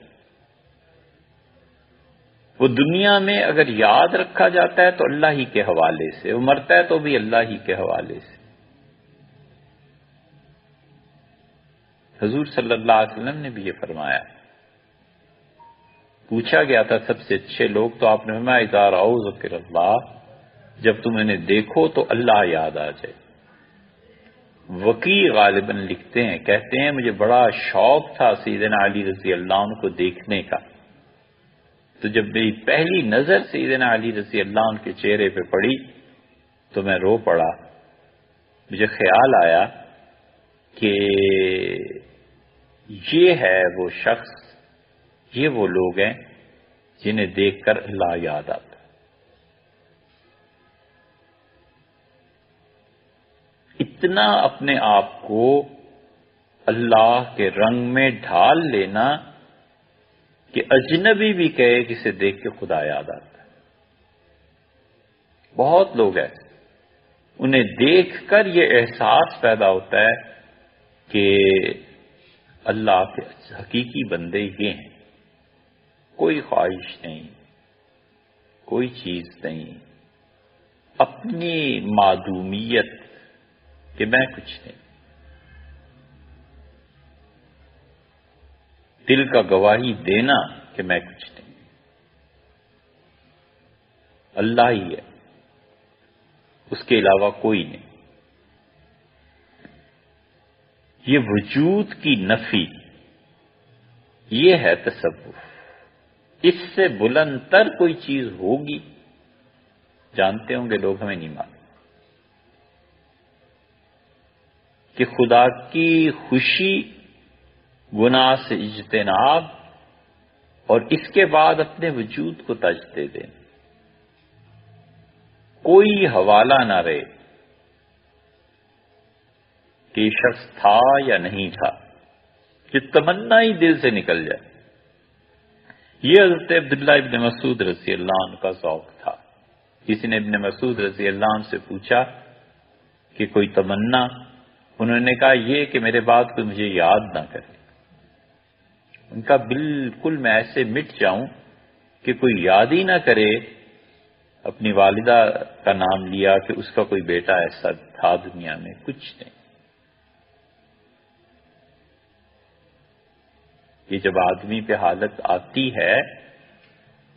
وہ دنیا میں اگر یاد رکھا جاتا ہے تو اللہ ہی کے حوالے سے، وہ مرتا ہے تو بھی اللہ ہی کے حوالے سے۔ حضور صلی اللہ علیہ وسلم نے بھی یہ فرمایا۔ پوچھا گیا تھا سب سے اچھے لوگ، تو آپ نے فرمایا اذا رأوا ذکر اللہ، جب تم انہیں دیکھو تو اللہ یاد آ جائے۔ وکی غالباً لکھتے ہیں، کہتے ہیں مجھے بڑا شوق تھا سیدنا علی رضی اللہ عنہ کو دیکھنے کا، تو جب میری پہلی نظر سیدنا علی رضی اللہ عنہ کے چہرے پہ پڑی تو میں رو پڑا۔ مجھے خیال آیا کہ یہ ہے وہ شخص، یہ وہ لوگ ہیں جنہیں دیکھ کر اللہ یاد آتا۔ اتنا اپنے آپ کو اللہ کے رنگ میں ڈھال لینا کہ اجنبی بھی کہے کہ اسے دیکھ کے خدا یاد آتا ہے. بہت لوگ ایسے، انہیں دیکھ کر یہ احساس پیدا ہوتا ہے کہ اللہ کے حقیقی بندے یہ ہیں. کوئی خواہش نہیں، کوئی چیز نہیں، اپنی معدومیت کہ میں کچھ نہیں، دل کا گواہی دینا کہ میں کچھ نہیں، اللہ ہی ہے، اس کے علاوہ کوئی نہیں. یہ وجود کی نفی، یہ ہے تصوف. اس سے بلند تر کوئی چیز ہوگی، جانتے ہوں گے لوگ، ہمیں نہیں معلوم، کہ خدا کی خوشی، گناہ سے اجتناب، اور اس کے بعد اپنے وجود کو تجدید دیں. کوئی حوالہ نہ رہے کہ یہ شخص تھا یا نہیں تھا، کہ تمنا ہی دل سے نکل جائے. یہ حضرت عبداللہ ابن مسعود رضی اللہ عنہ کا ذوق تھا. کسی نے ابن مسعود رضی اللہ عنہ سے پوچھا کہ کوئی تمنا، انہوں نے کہا یہ کہ میرے بعد کوئی مجھے یاد نہ کرے. ان کا بالکل میں ایسے مٹ جاؤں کہ کوئی یاد ہی نہ کرے. اپنی والدہ کا نام لیا کہ اس کا کوئی بیٹا ایسا تھا دنیا میں، کچھ نہیں. یہ جب آدمی پہ حالت آتی ہے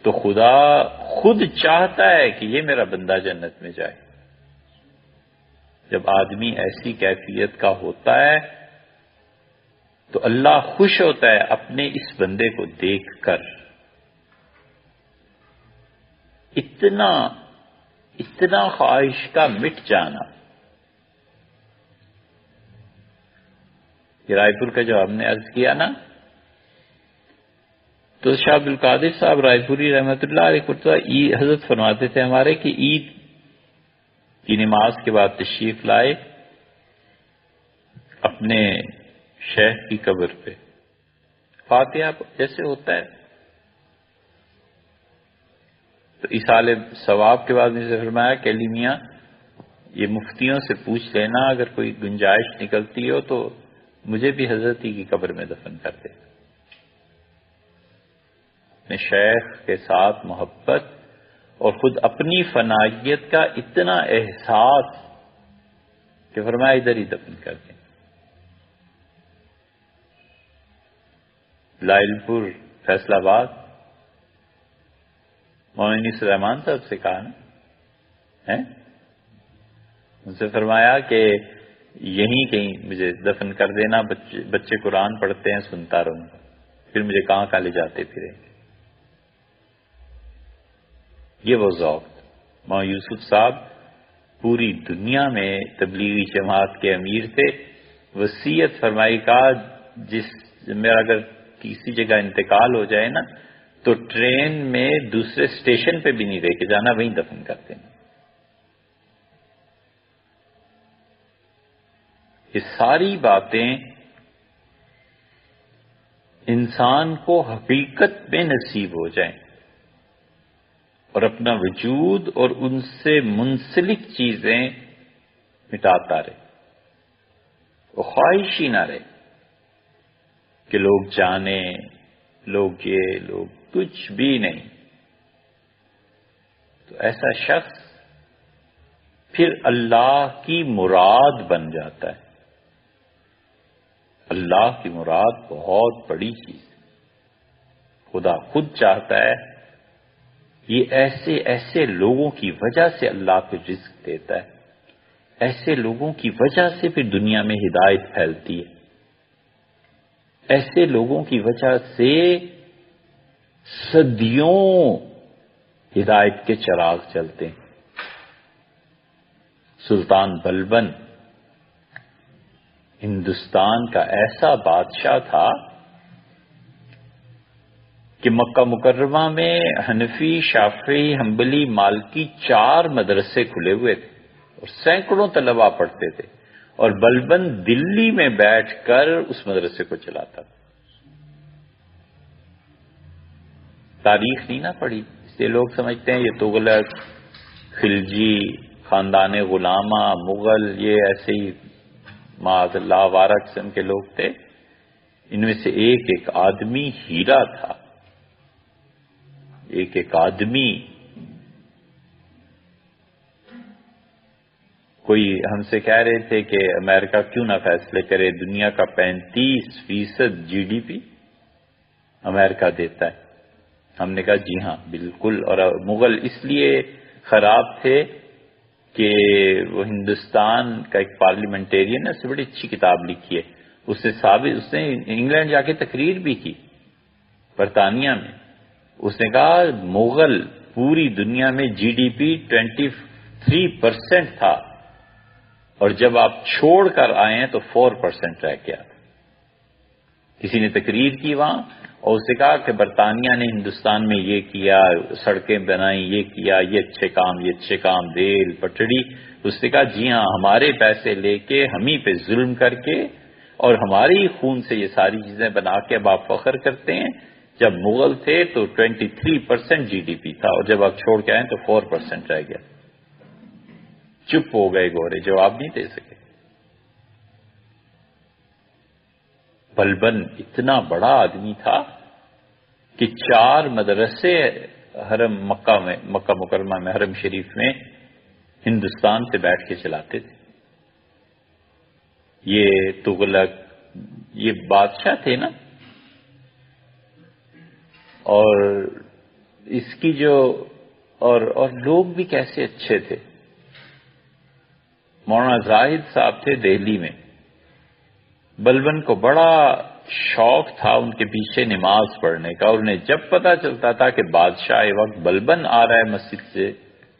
تو خدا خود چاہتا ہے کہ یہ میرا بندہ جنت میں جائے. جب آدمی ایسی کیفیت کا ہوتا ہے تو اللہ خوش ہوتا ہے اپنے اس بندے کو دیکھ کر. اتنا خواہش کا مٹ جانا. یہ رائے پور کا جو ہم نے عرض کیا نا، تو شاہ عبد القادر صاحب رائے پوری رحمۃ اللہ علیہ حضرت فرماتے تھے ہمارے کہ عید کی نماز کے بعد تشریف لائے اپنے شیخ کی قبر پہ، فاتحہ جیسے ہوتا ہے تو ایصال ثواب کے بعد مجھے فرمایا کہ علی میاں یہ مفتیوں سے پوچھ لینا، اگر کوئی گنجائش نکلتی ہو تو مجھے بھی حضرت ہی کی قبر میں دفن کر دے. اپنے شیخ کے ساتھ محبت اور خود اپنی فنائیت کا اتنا احساس کہ فرمایا ادھر ہی دفن کر دیں. لائل پور فیصل آباد مومنی سلیمان صاحب سے کہا نا، ان سے فرمایا کہ یہیں کہیں مجھے دفن کر دینا، بچے قرآن پڑھتے ہیں سنتا رہوں گا، پھر مجھے کہاں کہاں لے جاتے پھریں گے. یہ وہ ذوق. مولانا یوسف صاحب پوری دنیا میں تبلیغی جماعت کے امیر تھے. وصیت فرمائی کا جس میرا اگر کسی جگہ انتقال ہو جائے نا تو ٹرین میں دوسرے اسٹیشن پہ بھی نہیں لے کے جانا، وہیں دفن کرتے ہیں. یہ ساری باتیں انسان کو حقیقت میں نصیب ہو جائیں اور اپنا وجود اور ان سے منسلک چیزیں مٹاتا رہے، وہ خواہش ہی نہ رہے کہ لوگ جانیں، لوگ یہ لوگ کچھ بھی نہیں. تو ایسا شخص پھر اللہ کی مراد بن جاتا ہے. اللہ کی مراد بہت بڑی چیز ہے. خدا خود چاہتا ہے، یہ ایسے ایسے لوگوں کی وجہ سے اللہ پہ رزق دیتا ہے، ایسے لوگوں کی وجہ سے پھر دنیا میں ہدایت پھیلتی ہے، ایسے لوگوں کی وجہ سے صدیوں ہدایت کے چراغ چلتے ہیں. سلطان بلبن ہندوستان کا ایسا بادشاہ تھا کہ مکہ مکرمہ میں حنفی، شافعی، حنبلی، مالکی 4 مدرسے کھلے ہوئے تھے اور سینکڑوں طلباء پڑھتے تھے. اور بلبن دلی میں بیٹھ کر اس مدرسے کو چلاتا تھا. تاریخ نہیں نہ پڑھی، اس لیے لوگ سمجھتے ہیں یہ تغلق، خلجی، خاندان غلامہ، مغل، یہ ایسے ہی معاذ اللہ آوارہ قسم کے لوگ تھے. ان میں سے ایک ایک آدمی ہیرا تھا، ایک ایک آدمی. کوئی ہم سے کہہ رہے تھے کہ امریکہ کیوں نہ فیصلے کرے، دنیا کا 35% GDP امریکہ دیتا ہے. ہم نے کہا جی ہاں بالکل. اور مغل اس لیے خراب تھے کہ وہ ہندوستان کا ایک پارلیمنٹیرین ہے، اس نے بڑی اچھی کتاب لکھی ہے. اس نے انگلینڈ جا کے تقریر بھی کی برطانیہ میں. اس نے کہا مغل پوری دنیا میں GDP 23% تھا، اور جب آپ چھوڑ کر آئے ہیں تو 4% رہ گیا. کسی نے تقریر کی وہاں، اور اسے کہا کہ برطانیہ نے ہندوستان میں یہ کیا، سڑکیں بنائیں، یہ کیا، یہ اچھے کام، ریل پٹڑی. اس نے کہا جی ہاں، ہمارے پیسے لے کے ہم ہی پہ ظلم کر کے اور ہمارے ہی خون سے یہ ساری چیزیں بنا کے اب آپ فخر کرتے ہیں. جب مغل تھے تو 23% GDP تھا، اور جب آپ چھوڑ کے آئے تو 4% رہ گیا. چپ ہو گئے گورے، جواب نہیں دے سکے. بلبن اتنا بڑا آدمی تھا کہ 4 مدرسے حرم مکہ مکرمہ میں، حرم شریف میں ہندوستان سے بیٹھ کے چلاتے تھے. یہ تغلق، یہ بادشاہ تھے نا. اور اس کی جو اور لوگ بھی کیسے اچھے تھے. مولانا زاہد صاحب تھے دہلی میں، بلبن کو بڑا شوق تھا ان کے پیچھے نماز پڑھنے کا، اور انہیں جب پتہ چلتا تھا کہ بادشاہ وقت بلبن آ رہا ہے مسجد سے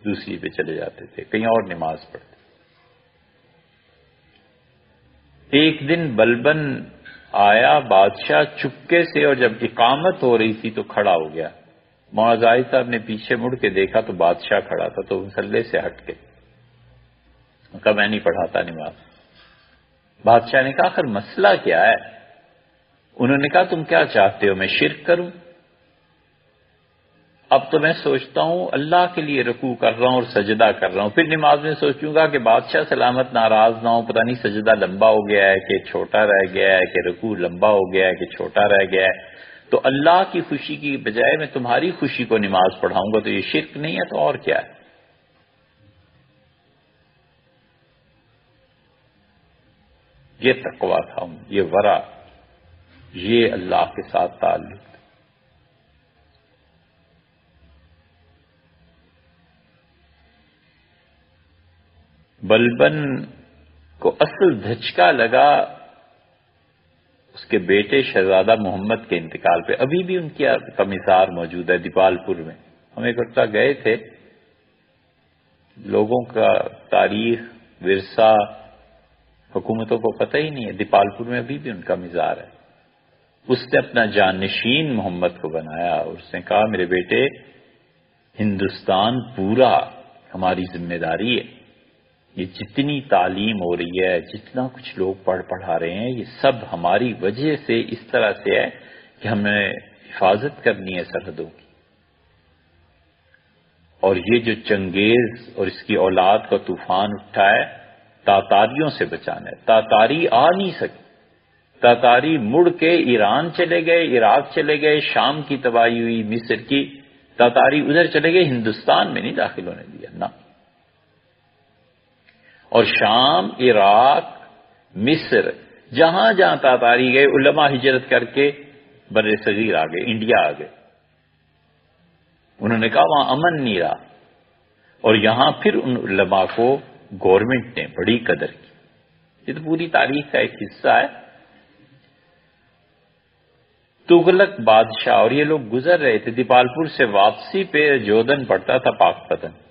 دوسری پہ چلے جاتے تھے، کہیں اور نماز پڑھتے. ایک دن بلبن آیا، بادشاہ چپکے سے، اور جب اقامت ہو رہی تھی تو کھڑا ہو گیا. مولانا زاہد صاحب نے پیچھے مڑ کے دیکھا تو بادشاہ کھڑا تھا، تو مسلے سے ہٹ کے کہا میں نہیں پڑھاتا نماز. بادشاہ نے کہا آخر مسئلہ کیا ہے؟ انہوں نے کہا تم کیا چاہتے ہو، میں شرک کروں؟ اب تو میں سوچتا ہوں اللہ کے لیے رکوع کر رہا ہوں اور سجدہ کر رہا ہوں، پھر نماز میں سوچوں گا کہ بادشاہ سلامت ناراض نہ ہو، پتہ نہیں سجدہ لمبا ہو گیا ہے کہ چھوٹا رہ گیا ہے، کہ رکوع لمبا ہو گیا ہے کہ چھوٹا رہ گیا ہے. تو اللہ کی خوشی کی بجائے میں تمہاری خوشی کو نماز پڑھاؤں گا، تو یہ شرک نہیں ہے تو اور کیا ہے؟ یہ تقویٰ تھا، یہ ورع، یہ اللہ کے ساتھ تعلق. بلبن کو اصل دھچکا لگا اس کے بیٹے شہزادہ محمد کے انتقال پہ. ابھی بھی ان کا مزار موجود ہے دیپال پور میں. ہم ایک وقت گئے تھے، لوگوں کا تاریخ ورثہ حکومتوں کو پتہ ہی نہیں ہے. دیپال پور میں ابھی بھی ان کا مزار ہے. اس نے اپنا جانشین محمد کو بنایا اور اس نے کہا میرے بیٹے ہندوستان پورا ہماری ذمہ داری ہے. یہ جتنی تعلیم ہو رہی ہے، جتنا کچھ لوگ پڑھا رہے ہیں، یہ سب ہماری وجہ سے اس طرح سے ہے کہ ہمیں حفاظت کرنی ہے سرحدوں کی. اور یہ جو چنگیز اور اس کی اولاد کا طوفان اٹھا ہے، تاتاریوں سے بچانا ہے. تاتاری آ نہیں سکے. تاتاری مڑ کے ایران چلے گئے، عراق چلے گئے، شام کی تباہی ہوئی، مصر کی. تاتاری ادھر چلے گئے، ہندوستان میں نہیں داخل ہونے دیا نہ. اور شام، عراق، مصر، جہاں جہاں تاتاری گئے، علماء ہجرت کر کے بر صغیر آ گئے، انڈیا آ گئے. انہوں نے کہا وہاں امن نہیں رہا، اور یہاں پھر ان علماء کو گورنمنٹ نے بڑی قدر کی. یہ تو پوری تاریخ کا ایک حصہ ہے. تغلق بادشاہ اور یہ لوگ گزر رہے تھے، دیپال پور سے واپسی پہ جودن پڑتا تھا پاک پتن.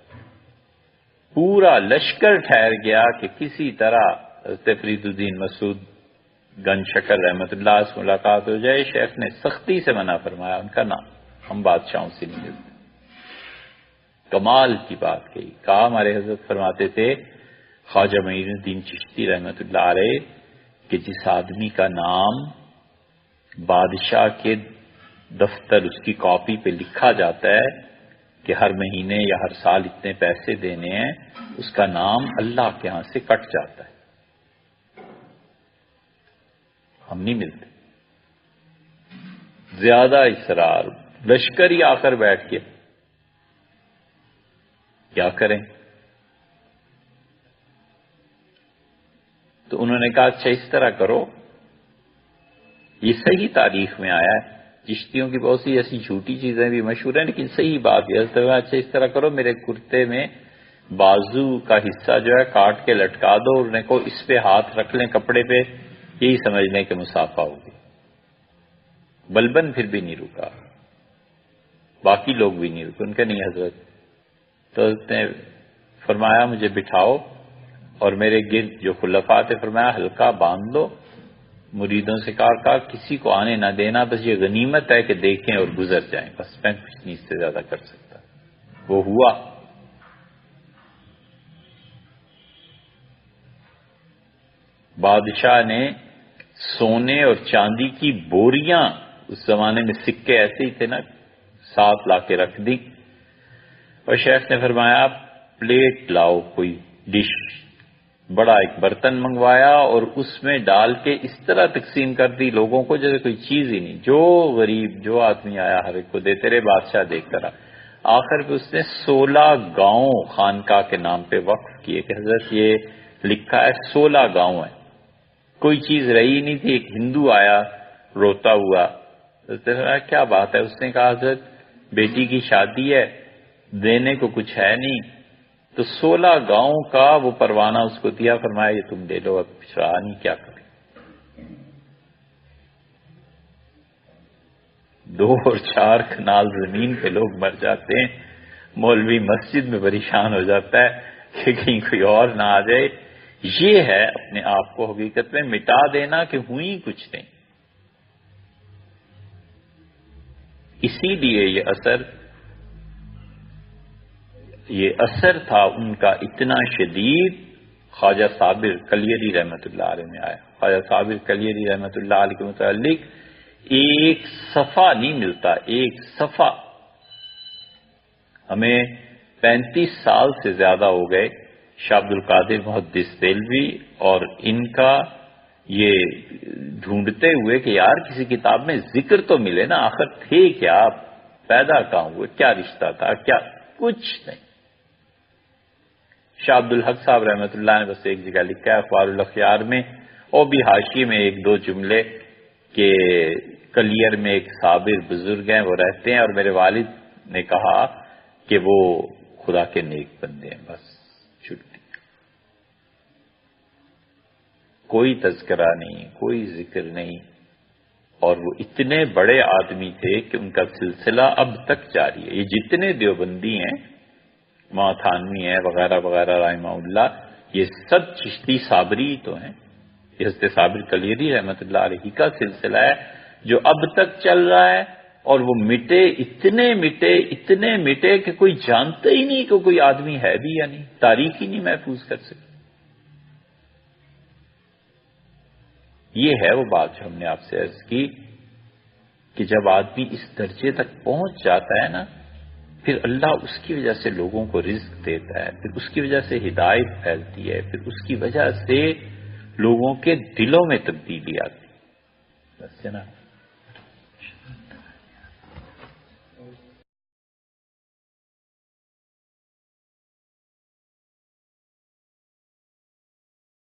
پورا لشکر ٹھہر گیا کہ کسی طرح حضرت فرید الدین مسعود گنج شکر رحمت اللہ سے ملاقات ہو جائے. شیخ نے سختی سے منع فرمایا، ان کا نام ہم بادشاہوں سے نہیں ملتے. کمال کی بات کہی. کہا ہمارے حضرت فرماتے تھے خواجہ معین الدین چشتی رحمۃ اللہ علیہ کہ جس آدمی کا نام بادشاہ کے دفتر اس کی کاپی پہ لکھا جاتا ہے کہ ہر مہینے یا ہر سال اتنے پیسے دینے ہیں، اس کا نام اللہ کے ہاں سے کٹ جاتا ہے. ہم نہیں ملتے. زیادہ اصرار، لشکر ہی آ کر بیٹھ کے کیا کریں. تو انہوں نے کہا اچھا اس طرح کرو، یہ صحیح تاریخ میں آیا ہے. چشتیوں کی بہت سی ایسی جھوٹی چیزیں بھی مشہور ہیں لیکن صحیح بات ہے. اچھا اس طرح کرو، میرے کرتے میں بازو کا حصہ جو ہے کاٹ کے لٹکا دو، اور کو اس پہ ہاتھ رکھ لیں کپڑے پہ، یہی سمجھ لیں کہ مسافہ ہوگی. بلبن پھر بھی نہیں رکا، باقی لوگ بھی نہیں رکے. ان کا نہیں حضرت. تو حضرت نے فرمایا مجھے بٹھاؤ اور میرے گرد جو خلفاء تھے فرمایا ہلکا باندھ دو. مریدوں سے کہا کسی کو آنے نہ دینا، بس یہ غنیمت ہے کہ دیکھیں اور گزر جائیں، بس میں کچھ نہیں اس سے زیادہ کر سکتا. وہ ہوا. بادشاہ نے سونے اور چاندی کی بوریاں، اس زمانے میں سکے ایسے ہی تھے نا، ساتھ لا کے رکھ دی. اور شیخ نے فرمایا پلیٹ لاؤ، کوئی ڈش، بڑا ایک برتن منگوایا اور اس میں ڈال کے اس طرح تقسیم کر دی لوگوں کو جیسے کوئی چیز ہی نہیں. جو غریب جو آدمی آیا ہر ایک کو دیتے رہے. بادشاہ دیکھ کر آخر پہ اس نے 16 گاؤں خانقاہ کے نام پہ وقف کیے کہ حضرت یہ لکھا ہے 16 گاؤں ہیں. کوئی چیز رہی نہیں تھی. ایک ہندو آیا روتا ہوا. کیا بات ہے؟ اس نے کہا حضرت بیٹی کی شادی ہے، دینے کو کچھ ہے نہیں. تو 16 گاؤں کا وہ پروانہ اس کو دیا. فرمایا یہ تم لے لو، اب پچھڑا نہیں کیا کرے. 2 اور 4 کنال زمین پہ لوگ مر جاتے ہیں. مولوی مسجد میں پریشان ہو جاتا ہے کہ کہیں کوئی اور نہ آ جائے. یہ ہے اپنے آپ کو حقیقت میں مٹا دینا کہ ہوئی کچھ نہیں. اسی لیے یہ اثر تھا ان کا اتنا شدید. خواجہ صابر کلیری رحمۃ اللہ علیہ میں آیا. خواجہ صابر کلیری رحمۃ اللہ علیہ کے متعلق ایک صفحہ نہیں ملتا، ایک صفحہ. ہمیں 35 سال سے زیادہ ہو گئے شاہ عبد القادر محدث دہلوی اور ان کا یہ ڈھونڈتے ہوئے کہ یار کسی کتاب میں ذکر تو ملے نا، آخر تھے کیا، پیدا کہاں ہوئے، کیا رشتہ تھا، کیا، کچھ نہیں. شاہ عبد الحق صاحب رحمۃ اللہ نے بس ایک جگہ لکھا ہے اخبار الاخیار میں، اور بھی حاشیے میں 1-2 جملے کہ کلیر میں ایک صابر بزرگ ہیں، وہ رہتے ہیں، اور میرے والد نے کہا کہ وہ خدا کے نیک بندے ہیں. بس چھٹی، کوئی تذکرہ نہیں، کوئی ذکر نہیں. اور وہ اتنے بڑے آدمی تھے کہ ان کا سلسلہ اب تک جاری ہے. یہ جتنے دیوبندی ہیں، تھانوی ہیں وغیرہ وغیرہ رحمہ اللہ، یہ سب چشتی صابری تو ہیں. یہ حضرت صابر کلیری رحمۃ اللہ علیہ کا سلسلہ ہے جو اب تک چل رہا ہے. اور وہ مٹے، اتنے مٹے کہ کوئی جانتا ہی نہیں کہ کوئی آدمی ہے بھی یا نہیں، تاریخ ہی نہیں محفوظ کر سکے. یہ ہے وہ بات جو ہم نے آپ سے عرض کی کہ جب آدمی اس درجے تک پہنچ جاتا ہے نا، پھر اللہ اس کی وجہ سے لوگوں کو رزق دیتا ہے، پھر اس کی وجہ سے ہدایت پھیلتی ہے، پھر اس کی وجہ سے لوگوں کے دلوں میں تبدیلی آتی ہے. بس ہے نا.